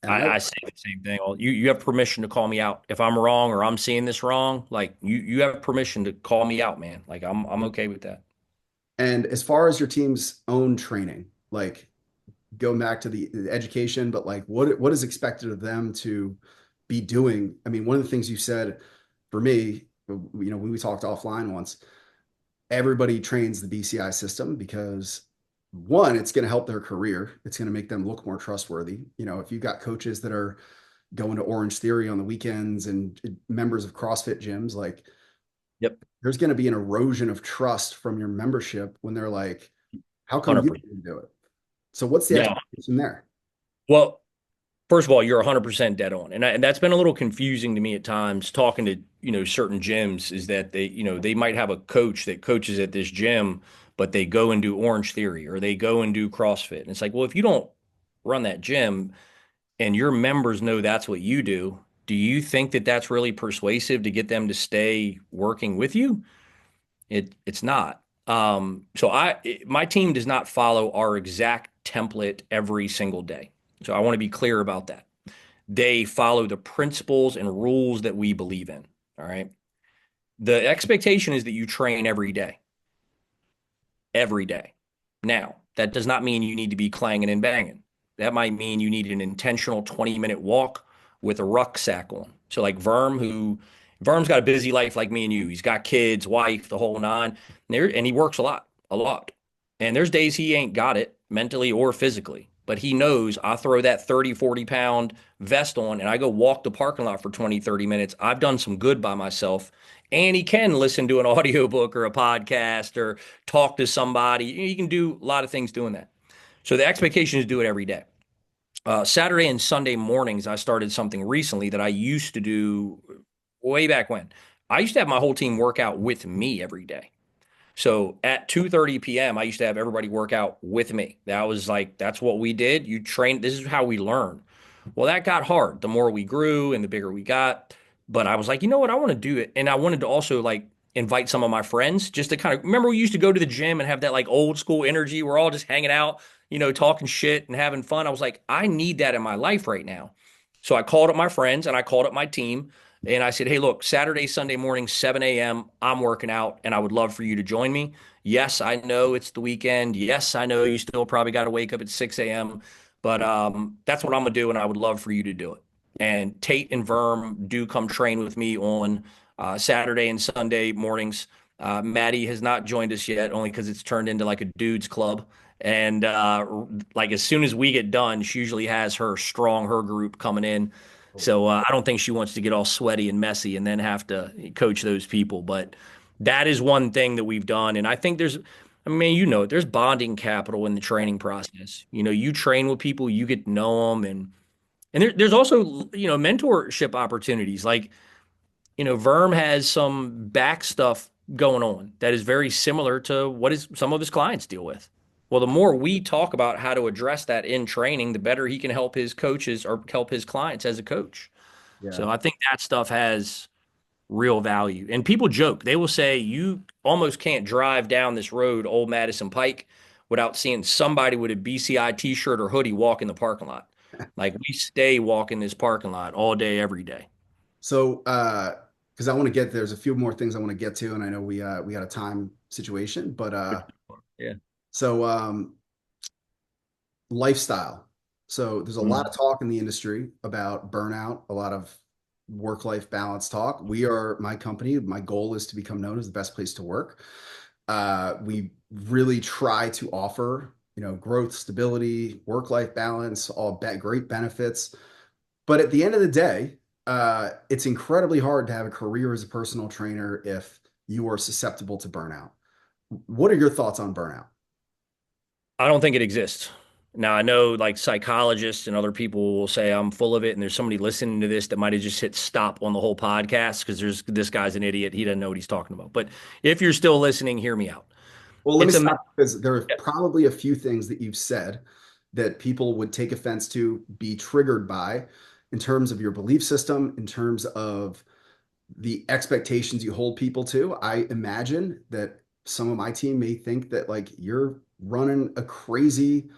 And I say the same thing. Well, you have permission to call me out if I'm wrong or I'm seeing this wrong. Like you have permission to call me out, man. Like I'm okay with that. and as far as your team's own training, like going back to the education, but like what is expected of them to be doing? I mean, one of the things you said for me, when we talked offline once, everybody trains the BCI system because one, it's going to help their career. It's going to make them look more trustworthy. If you've got coaches that are going to Orange Theory on the weekends and members of CrossFit gyms, like Yep, there's going to be an erosion of trust from your membership when they're like, how come you 100%. didn't do it? So what's the Yeah. expectation there? Well, first of all, you're 100% dead on. And that's been a little confusing to me at times talking to, certain gyms is that they might have a coach that coaches at this gym, but they go and do Orange Theory or they go and do CrossFit. And it's like, well, if you don't run that gym and your members know that's what you do you think that that's really persuasive to get them to stay working with you? It's not. So my team does not follow our exact template every single day. So I want to be clear about that. They follow the principles and rules that we believe in. All right. The expectation is that you train every day, every day. Now, that does not mean you need to be clanging and banging. That might mean you need an intentional 20-minute walk with a rucksack on. So, like Verm's got a busy life like me and you. He's got kids, wife, the whole nine, and he works a lot, a lot. And there's days he ain't got it mentally or physically, but he knows I throw that 30, 40-pound vest on and I go walk the parking lot for 20, 30 minutes. I've done some good by myself. And he can listen to an audiobook or a podcast or talk to somebody. You can do a lot of things doing that. So the expectation is to do it every day. Saturday and Sunday mornings, I started something recently that I used to do way back when. I used to have my whole team work out with me every day. So at 2:30 p.m., I used to have everybody work out with me. That's what we did. You train, this is how we learn. Well, that got hard the more we grew and the bigger we got. But I was like, you know what? I want to do it. And I wanted to also like invite some of my friends just to kind of remember we used to go to the gym and have that like old school energy. We're all just hanging out, talking shit and having fun. I was like, I need that in my life right now. So I called up my friends and I called up my team and I said, hey, look, Saturday, Sunday morning, 7 a.m., I'm working out and I would love for you to join me. Yes, I know it's the weekend. Yes, I know you still probably got to wake up at 6 a.m., but that's what I'm going to do and I would love for you to do it. And Tate and Verm do come train with me on Saturday and Sunday mornings. Maddie has not joined us yet, only because it's turned into like a dudes club. And like as soon as we get done, she usually has her group coming in. So I don't think she wants to get all sweaty and messy and then have to coach those people. But that is one thing that we've done. And I think I mean, there's bonding capital in the training process. You train with people, you get to know them. And there's also, mentorship opportunities. Like, Verm has some back stuff going on that is very similar to some of his clients deal with. Well, the more we talk about how to address that in training, the better he can help his coaches or help his clients as a coach. Yeah. So I think that stuff has real value. And people joke, they will say you almost can't drive down this road, Old Madison Pike, without seeing somebody with a BCI t-shirt or hoodie walk in the parking lot. Like we stay walking this parking lot all day, every day. So, because there's a few more things I want to get to, and I know we got a time situation, but Yeah. so lifestyle. So there's a lot Mhm. of talk in the industry about burnout, a lot of work-life balance talk. My company, my goal is to become known as the best place to work. We really try to offer, growth, stability, work-life balance, great benefits. But at the end of the day, it's incredibly hard to have a career as a personal trainer if you are susceptible to burnout. What are your thoughts on burnout? I don't think it exists. Now, I know like psychologists and other people will say I'm full of it, and there's somebody listening to this that might have just hit stop on the whole podcast because this guy's an idiot. He doesn't know what he's talking about. But if you're still listening, hear me out. Well, let me It's a stop because there are yeah, probably a few things that you've said that people would take offense to, be triggered by, in terms of your belief system, in terms of the expectations you hold people to. I imagine that some of my team may think that like you're running a crazy,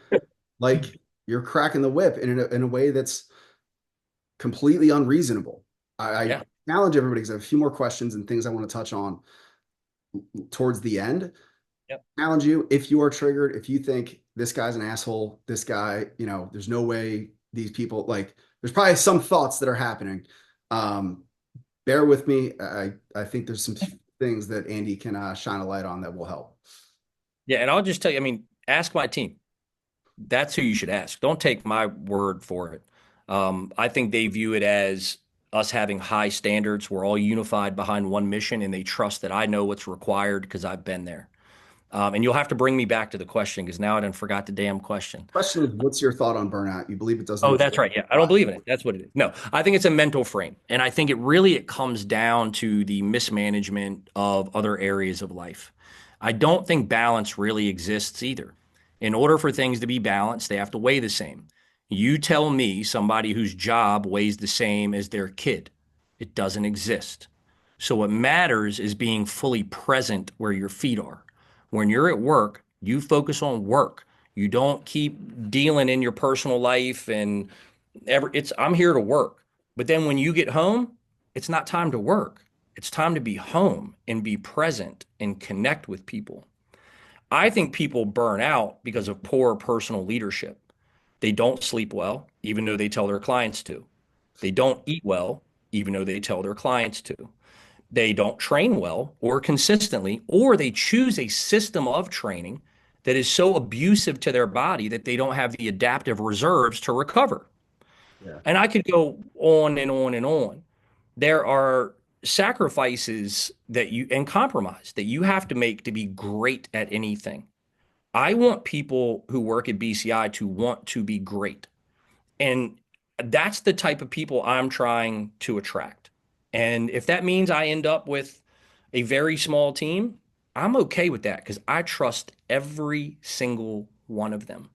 like you're cracking the whip in a way that's completely unreasonable. I yeah. challenge everybody because I have a few more questions and things I want to touch on towards the end. Yep. Challenge you if you are triggered, if you think this guy's an asshole, this guy, there's no way these people like, there's probably some thoughts that are happening. Um, Bear with me. I think there's some things that Andy can shine a light on that will help. Yeah, and I'll just tell you, I mean, ask my team. That's who you should ask. Don't take my word for it. I think they view it as us having high standards. We're all unified behind one mission, and they trust that I know what's required because I've been there. And you'll have to bring me back to the question because now I done forgot the damn question. Question is, what's your thought on burnout? You believe it doesn't Oh, exist? that's right. Yeah, I don't Why? believe in it. That's what it is. No, I think it's a mental frame, and I think it comes down to the mismanagement of other areas of life. I don't think balance really exists either. In order for things to be balanced, they have to weigh the same. You tell me somebody whose job weighs the same as their kid. It doesn't exist. So what matters is being fully present where your feet are. When you're at work, you focus on work. You don't keep dealing in your personal life and it's I'm here to work. But then when you get home, it's not time to work. It's time to be home and be present and connect with people. I think people burn out because of poor personal leadership. They don't sleep well, even though they tell their clients to. They don't eat well, even though they tell their clients to. They don't train well or consistently, or they choose a system of training that is so abusive to their body that they don't have the adaptive reserves to recover. Yeah. And I could go on and on and on. There are sacrifices that you and compromise that you have to make to be great at anything. I want people who work at BCI to want to be great. And that's the type of people I'm trying to attract. And if that means I end up with a very small team, I'm okay with that because I trust every single one of them.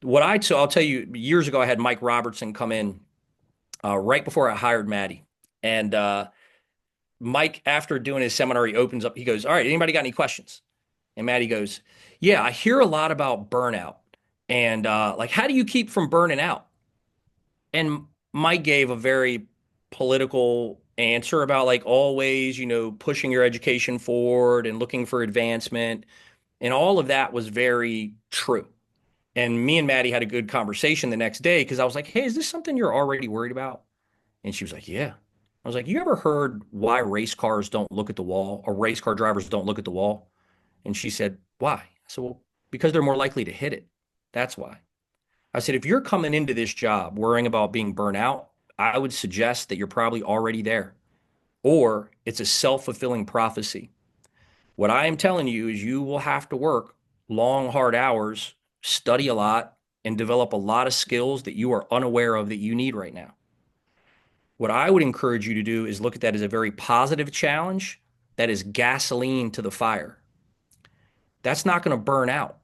So I'll tell you, years ago, I had Mike Robertson come in right before I hired Maddie. And Mike, after doing his seminar, he opens up, he goes, "All right, anybody got any questions?" And Maddie goes, "Yeah, I hear a lot about burnout. And like, how do you keep from burning out?" And Mike gave a very political answer about like always, pushing your education forward and looking for advancement. And all of that was very true. And me and Maddie had a good conversation the next day because I was like, "Hey, is this something you're already worried about?" And she was like, "Yeah." I was like, "You ever heard why race cars don't look at the wall or race car drivers don't look at the wall?" And she said, "Why?" I said, "Well, because they're more likely to hit it. That's why." I said, "If you're coming into this job worrying about being burnt out, I would suggest that you're probably already there, or it's a self-fulfilling prophecy. What I am telling you is you will have to work long, hard hours, study a lot, and develop a lot of skills that you are unaware of that you need right now. What I would encourage you to do is look at that as a very positive challenge that is gasoline to the fire. That's not going to burn out.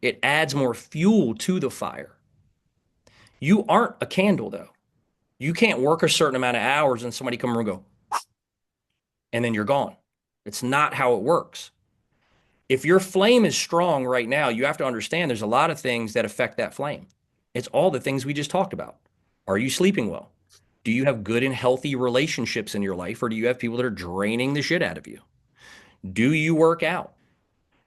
It adds more fuel to the fire. You aren't a candle, though. You can't work a certain amount of hours and somebody come and go, and then you're gone. It's not how it works. If your flame is strong right now, you have to understand there's a lot of things that affect that flame. It's all the things we just talked about. Are you sleeping well? Do you have good and healthy relationships in your life, or do you have people that are draining the shit out of you? Do you work out?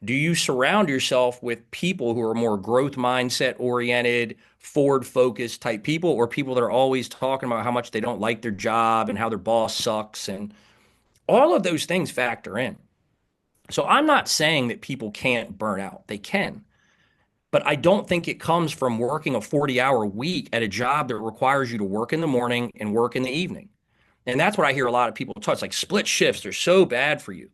Do you surround yourself with people who are more growth mindset oriented, forward focused type people, or people that are always talking about how much they don't like their job and how their boss sucks? And all of those things factor in. So I'm not saying that people can't burn out. They can. But I don't think it comes from working a 40-hour week at a job that requires you to work in the morning and work in the evening. And that's what I hear a lot of people talk. It's like split shifts are so bad for you.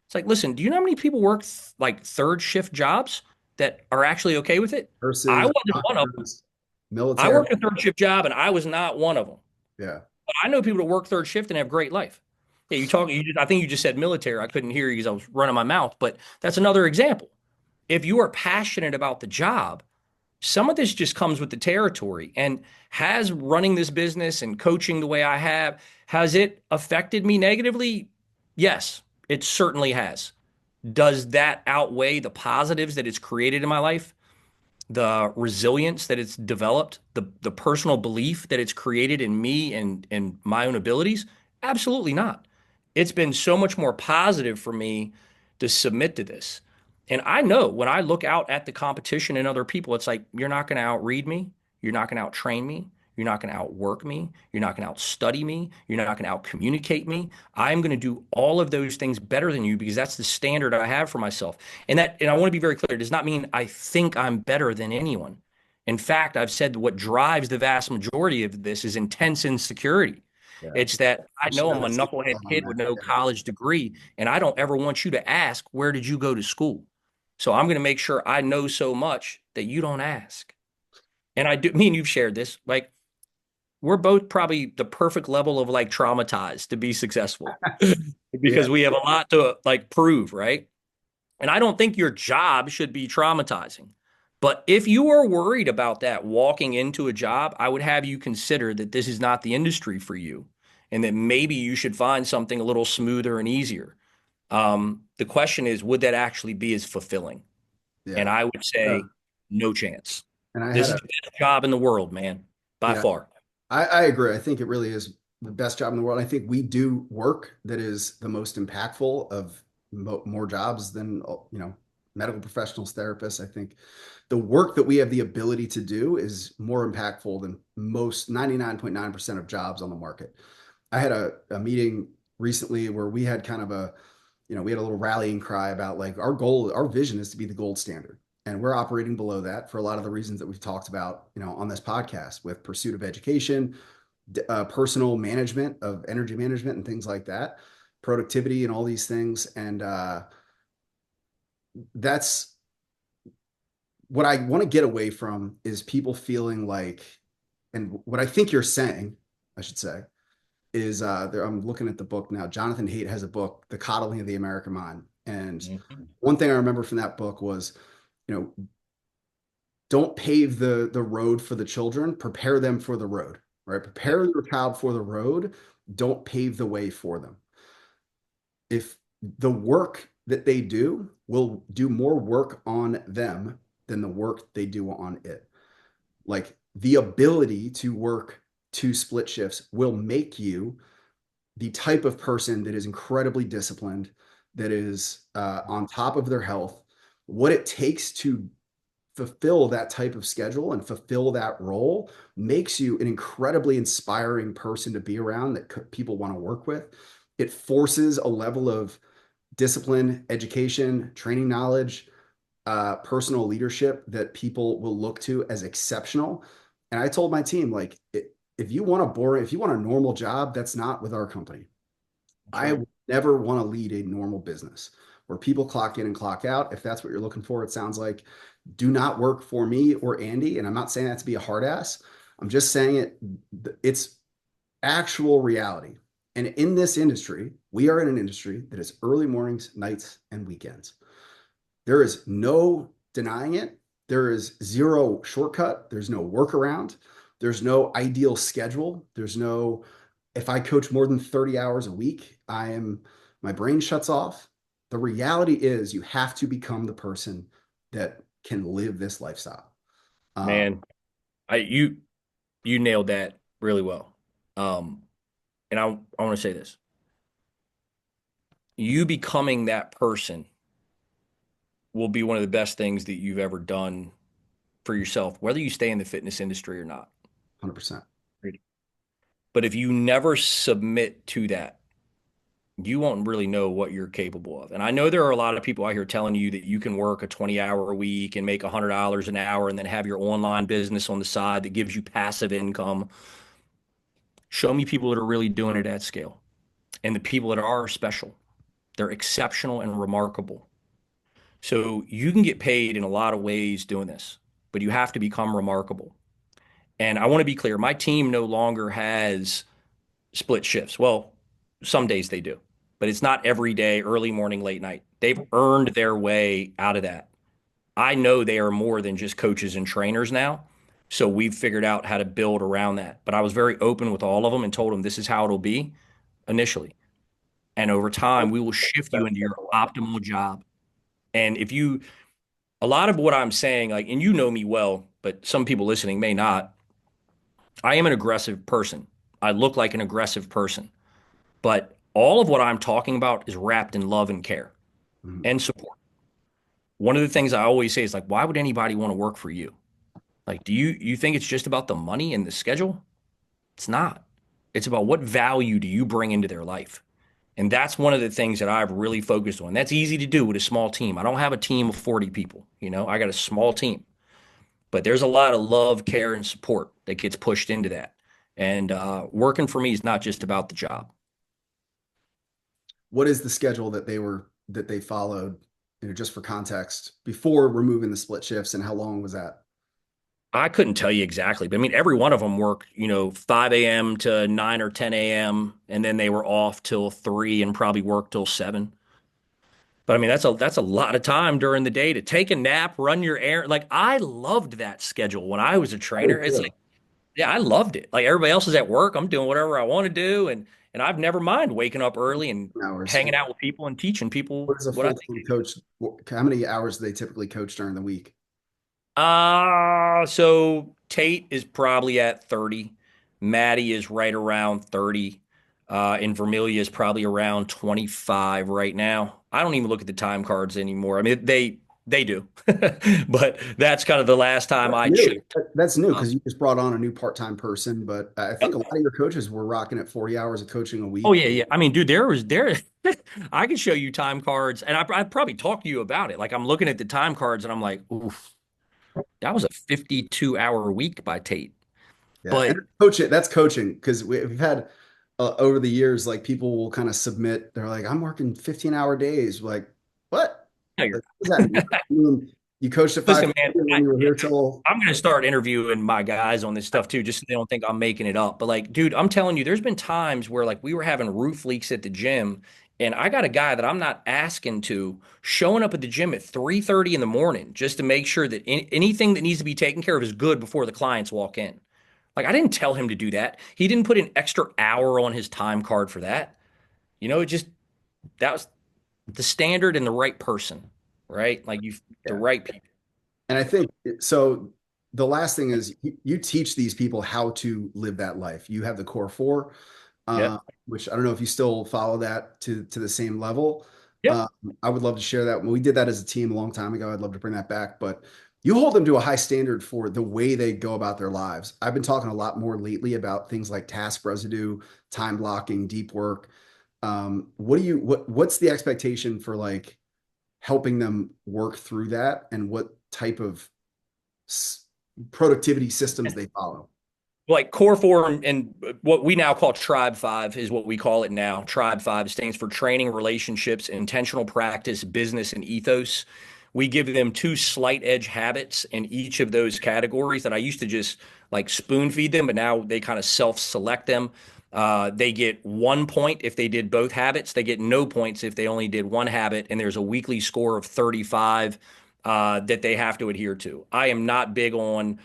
It's like, listen, do you know how many people work like third shift jobs that are actually okay with it? I Nurses, wasn't one of them. doctors, I military. worked a third shift job and I was not one of them. Yeah. But I know people that work third shift and have great life. Yeah, I think you just said military. I couldn't hear you because I was running my mouth, but that's another example. If you are passionate about the job, some of this just comes with the territory. And has running this business and coaching the way I have, has it affected me negatively? Yes, it certainly has. Does that outweigh the positives that it's created in my life? The resilience that it's developed, the personal belief that it's created in me and my own abilities? Absolutely not. It's been so much more positive for me to submit to this. And I know when I look out at the competition and other people, it's like, you're not going to outread me. You're not going to outtrain me. You're not going to outwork me. You're not going to outstudy me. You're not going to outcommunicate me. I'm going to do all of those things better than you because that's the standard I have for myself. And I want to be very clear, it does not mean I think I'm better than anyone. In fact, I've said what drives the vast majority of this is intense insecurity. Yeah. It's that I know I'm Share a the secret knucklehead on kid that. with no Yeah. college degree, and I don't ever want you to ask, where did you go to school? So I'm going to make sure I know so much that you don't ask. And I do, me and you've shared this, like we're both probably the perfect level of like traumatized to be successful Yeah. because we have a lot to like prove, right? And I don't think your job should be traumatizing. But if you are worried about that walking into a job, I would have you consider that this is not the industry for you and that maybe you should find something a little smoother and easier. The question is, would that actually be as fulfilling? Yeah. And I would Uh, say, no chance. and I This had is a, the best job in the world, man, by yeah, far. I agree. I think it really is the best job in the world. I think we do work that is the most impactful of more jobs than, medical professionals, therapists. I think the work that we have the ability to do is more impactful than most 99.9% of jobs on the market. I had a meeting recently where we had kind of we had a little rallying cry about like our goal, our vision is to be the gold standard. And we're operating below that for a lot of the reasons that we've talked about, on this podcast with pursuit of education, personal management of energy management and things like that, productivity and all these things. And that's what I want to get away from is people feeling like, and what I think you're saying, I should say, is I'm looking at the book now. Jonathan Haidt has a book, The Coddling of the American Mind. And Mhm. one thing I remember from that book was, you know, don't pave the road for the children, prepare them for the road, right? Yep. Prepare your child for the road, don't pave the way for them. If the work that they do will do more work on them than the work they do on it. Like the ability to work two split shifts will make you the type of person that is incredibly disciplined, that is on top of their health, what it takes to fulfill that type of schedule and fulfill that role makes you an incredibly inspiring person to be around that people want to work with. It forces a level of discipline, education, training knowledge, personal leadership that people will look to as exceptional. And I told my team, like, if you want a boring, if you want a normal job, that's not with our company. That's I right. would never want to lead a normal business where people clock in and clock out. If that's what you're looking for, it sounds like do not work for me or Andy. And I'm not saying that to be a hard ass. I'm just saying it's actual reality. And in this industry, we are in an industry that is early mornings, nights, and weekends. There is no denying it. There is zero shortcut. There's no workaround. There's no ideal schedule. There's no, if I coach more than 30 hours a week, my brain shuts off. The reality is you have to become the person that can live this lifestyle. Um, Man, I you nailed that really well. Um, and I want to say this. You becoming that person will be one of the best things that you've ever done for yourself, whether you stay in the fitness industry or not. 100%. But if you never submit to that, you won't really know what you're capable of. And I know there are a lot of people out here telling you that you can work a 20-hour a week and make $100 an hour and then have your online business on the side that gives you passive income. Show me people that are really doing it at scale. And the people that are special. They're exceptional and remarkable. So you can get paid in a lot of ways doing this, but you have to become remarkable. And I want to be clear, my team no longer has split shifts. Well, Some days they do, but it's not every day, early morning, late night. They've earned their way out of that. I know they are more than just coaches and trainers now. So we've figured out how to build around that. But I was very open with all of them and told them this is how it'll be initially. And over time, we will shift you That's into your a lot. optimal job. And if you, a lot of what I'm saying, like, and you know me well, but some people listening may not, I am an aggressive person. I look like an aggressive person. But all of what I'm talking about is wrapped in love and care Mhm. and support. One of the things I always say is like, why would anybody want to work for you? Like, do you think it's just about the money and the schedule? It's not. It's about what value do you bring into their life? And that's one of the things that I've really focused on. That's easy to do with a small team. I don't have a team of 40 people, I got a small team. But there's a lot of love, care, and support that gets pushed into that. And working for me is not just about the job. What is the schedule that they followed, just for context, before removing the split shifts, and how long was that? I couldn't tell you exactly, but I mean, every one of them worked, 5 a.m. to 9 or 10 a.m. And then they were off till 3 and probably worked till 7. But I mean, that's a lot of time during the day to take a nap, run your errand. Like I loved that schedule when I was a I trainer. did It's like, too. yeah, I loved it. Like everybody else is at work, I'm doing whatever I want to do, and I've never mind waking up early and Hours. hanging out with people and teaching people What is a what I full think. time coach? How many hours do they typically coach during the week? So Tate is probably at 30. Maddie is right around 30. And Vermilia is probably around 25 right now. I don't even look at the time cards anymore. I mean, they do. But that's kind of the last time That's I new. checked. That's new Um, because you just brought on a new part-time person, but I think a lot of your coaches were rocking at 40 hours of coaching a oh week. yeah, yeah. I mean, dude, there I can show you time cards and I probably talked to you about it. Like I'm looking at the time cards and I'm like, oof, that was a 52-hour week by Tate. Yeah, and But that's coaching because we've had over the years, like people will kind of submit. They're like, "I'm working 15-hour days." Like, what? no, Like, you're what does that mean? I mean, you coached at listen, man. 5:30 and then you were here till. I'm going to start interviewing my guys on this stuff too, just so they don't think I'm making it up. But like, dude, I'm telling you, there's been times where like we were having roof leaks at the gym, and I got a guy that I'm not asking to showing up at the gym at 3:30 in the morning just to make sure that anything that needs to be taken care of is good before the clients walk in. Like, I didn't tell him to do that. He didn't put an extra hour on his time card for that. It just that was the standard and the right person, right? Like the Yeah. right people. And I think so. The last thing is you teach these people how to live that life. You have the core four, uh, Yep. which I don't know if you still follow that to the same level. Yep. Um, I would love to share that. When we did that as a team a long time ago, I'd love to bring that back. But you hold them to a high standard for the way they go about their lives. I've been talking a lot more lately about things like task residue, time blocking, deep work. What's the expectation for like helping them work through that, and what type of productivity systems they follow? Like core four and what we now call tribe five is what we call it now. Tribe five stands for training, relationships, intentional practice, business, and ethos. We give them two slight edge habits in each of those categories that I used to just like spoon feed them, but now they kind of self select them. They get 1 point if they did both habits. They get no points if they only did one habit. And there's a weekly score of 35 that they have to adhere to. I am not big on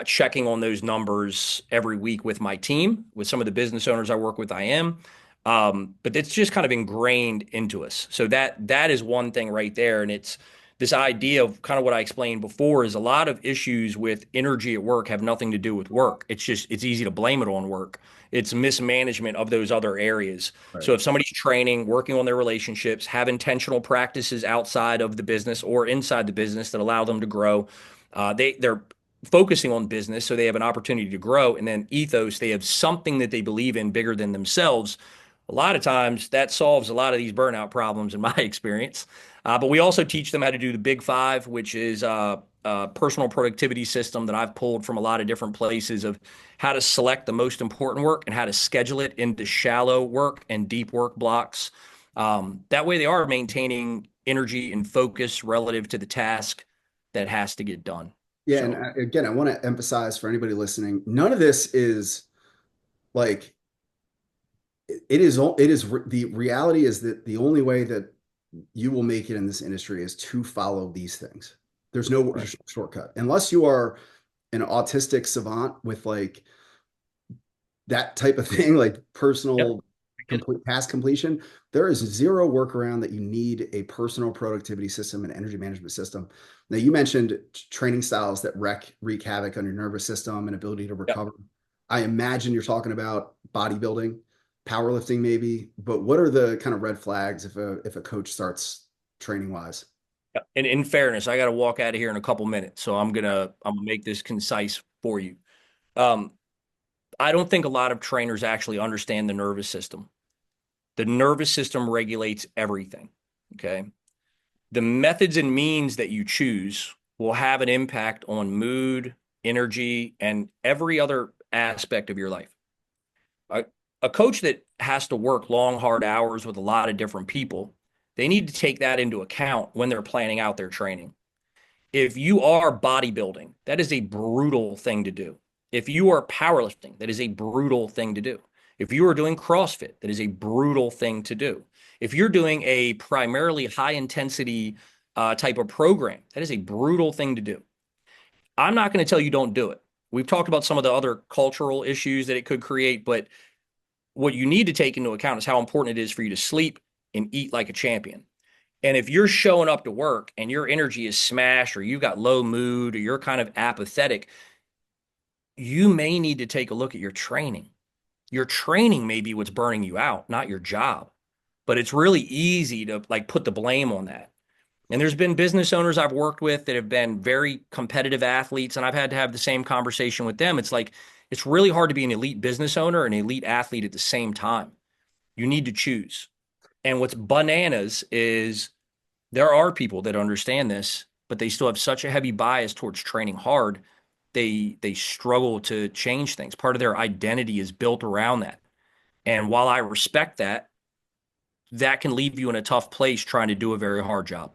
checking on those numbers every week with my team. With some of the business owners I work with, I am. But it's just kind of ingrained into us. So that is one thing right there. And it's this idea of kind of what I explained before is a lot of issues with energy at work have nothing to do with work. It's easy to blame it on work. It's mismanagement of those other areas. Right. So if somebody's training, working on their relationships, have intentional practices outside of the business or inside the business that allow them to grow, they're focusing on business so they have an opportunity to grow, and then ethos, they have something that they believe in bigger than themselves. A lot of times that solves a lot of these burnout problems in my experience. But we also teach them how to do the big five, which is a personal productivity system that I've pulled from a lot of different places of how to select the most important work and how to schedule it into shallow work and deep work blocks. That way they are maintaining energy and focus relative to the task that has to get done. Yeah, and So again, I want to emphasize for anybody listening, none of this is like the reality is that the only way that you will make it in this industry is to follow these things. There's no Right. shortcut unless you are an autistic savant with like that type of thing, like Yep. personal I get it. complete task completion. There is zero workaround that you need a personal productivity system and energy management system. Now, you mentioned training styles that wreak havoc on your nervous system and ability to Yep. recover. I imagine you're talking about bodybuilding, powerlifting, maybe. But what are the kind of red flags if a coach starts training wise? Yep. And in fairness, I got to walk out of here in a couple minutes, so I'm gonna make this concise for you. Um, I don't think a lot of trainers actually understand the nervous system. The nervous system regulates everything. Okay. The methods and means that you choose will have an impact on mood, energy, and every other aspect of your life. A, a coach that has to work long, hard hours with a lot of different people, they need to take that into account when they're planning out their training. If you are bodybuilding, that is a brutal thing to do. If you are powerlifting, that is a brutal thing to do. If you are doing CrossFit, that is a brutal thing to do. If you're doing a primarily high intensity type of program, that is a brutal thing to do. I'm not going to tell you don't do it. We've talked about some of the other cultural issues that it could create, but what you need to take into account is how important it is for you to sleep and eat like a champion. And if you're showing up to work and your energy is smashed or you've got low mood or you're kind of apathetic, you may need to take a look at your training. Your training may be what's burning you out, not your job. But it's really easy to like put the blame on that. And there's been business owners I've worked with that have been very competitive athletes, and I've had to have the same conversation with them. It's like it's really hard to be an elite business owner and an elite athlete at the same time. You need to choose. And what's bananas is there are people that understand this, but they still have such a heavy bias towards training hard. They struggle to change things. Part of their identity is built around that. And while I respect that, that can leave you in a tough place trying to do a very hard job.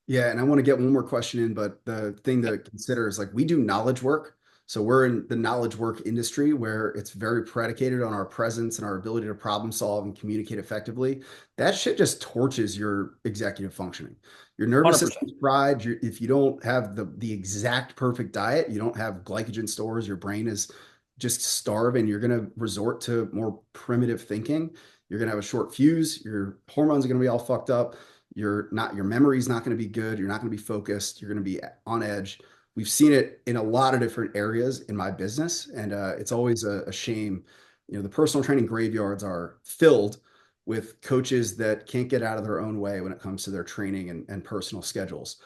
Yeah, and I want to get one more question in, but the thing Yep. to consider is like we do knowledge work. So we're in the knowledge work industry where it's very predicated on our presence and our ability to problem solve and communicate effectively. That shit just torches your executive functioning. Your nervous 100%. system's fried. If you don't have the exact perfect diet, you don't have glycogen stores, your brain is just starving. You're going to resort to more primitive thinking. You're going to have a short fuse. Your hormones are going to be all fucked up. Your memory's not going to be good. You're not going to be focused. You're going to be on edge. We've seen it in a lot of different areas in my business, and it's always a shame. The personal training graveyards are filled with coaches that can't get out of their own way when it comes to their training and personal schedules.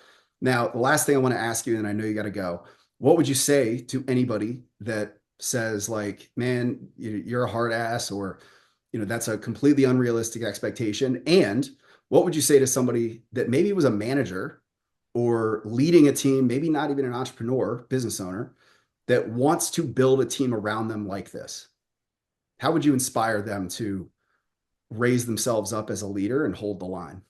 Now, the last thing I want to ask you, and I know you got to go, what would you say to anybody that says like, man, you're a hard ass, or that's a completely unrealistic expectation? And what would you say to somebody that maybe was a manager or leading a team, maybe not even an entrepreneur, business owner, that wants to build a team around them like this? How would you inspire them to raise themselves up as a leader and hold the line?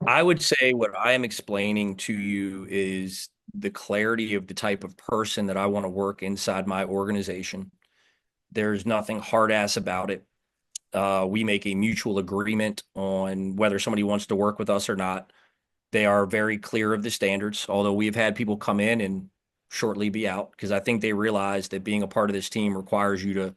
I would say what I am explaining to you is the clarity of the type of person that I want to work inside my organization. There's nothing hard ass about it. We make a mutual agreement on whether somebody wants to work with us or not. They are very clear of the standards, although we've had people come in and shortly be out because I think they realize that being a part of this team requires you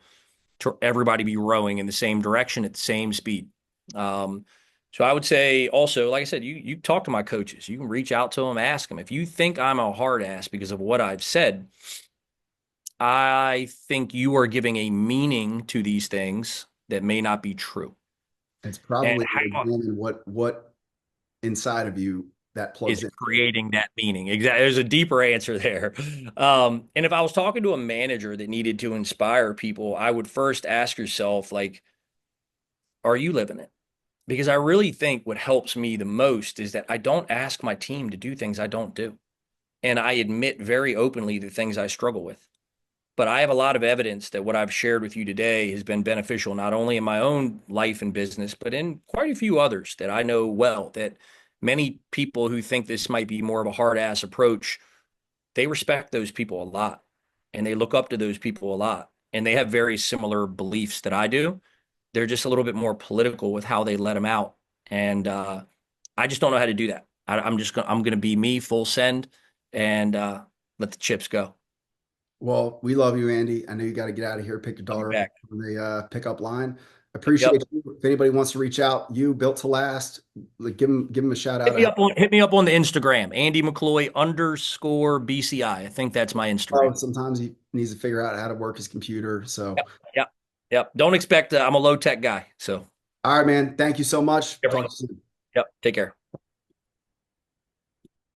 to everybody be rowing in the same direction at the same speed. Um, so I would say also, like I said, you talk to my coaches. You can reach out to them, ask them. If you think I'm a hard ass because of what I've said, I think you are giving a meaning to these things that may not be true. It's And probably how examine what inside of you that plugs is in. creating that meaning? Exactly. There's a deeper answer there. And if I was talking to a manager that needed to inspire people, I would first ask yourself, like, are you living it? Because I really think what helps me the most is that I don't ask my team to do things I don't do. And I admit very openly the things I struggle with. But I have a lot of evidence that what I've shared with you today has been beneficial, not only in my own life and business, but in quite a few others that I know well. That many people who think this might be more of a hard ass approach, they respect those people a lot and they look up to those people a lot. And they have very similar beliefs that I do. they're just a little bit more political with how they let them out. And I just don't know how to do that. I'm gonna be me, full send, and let the chips go. Well, we love you, Andy. I know you got to get out of here, pick your I'll be daughter up back. from the pickup line. Yep. Appreciate you. If anybody wants to reach out, you built to last, like, give them a shout out. Hit me up on the Instagram, Andy McCloy underscore BCI. I think that's my Oh, Instagram. sometimes he needs to figure out how to work his computer. So, Yep. Yep. Yep. Don't expect I'm a low tech guy. So all right, man. Thank you so much. there we Talk go. to you soon. Yep. Take care.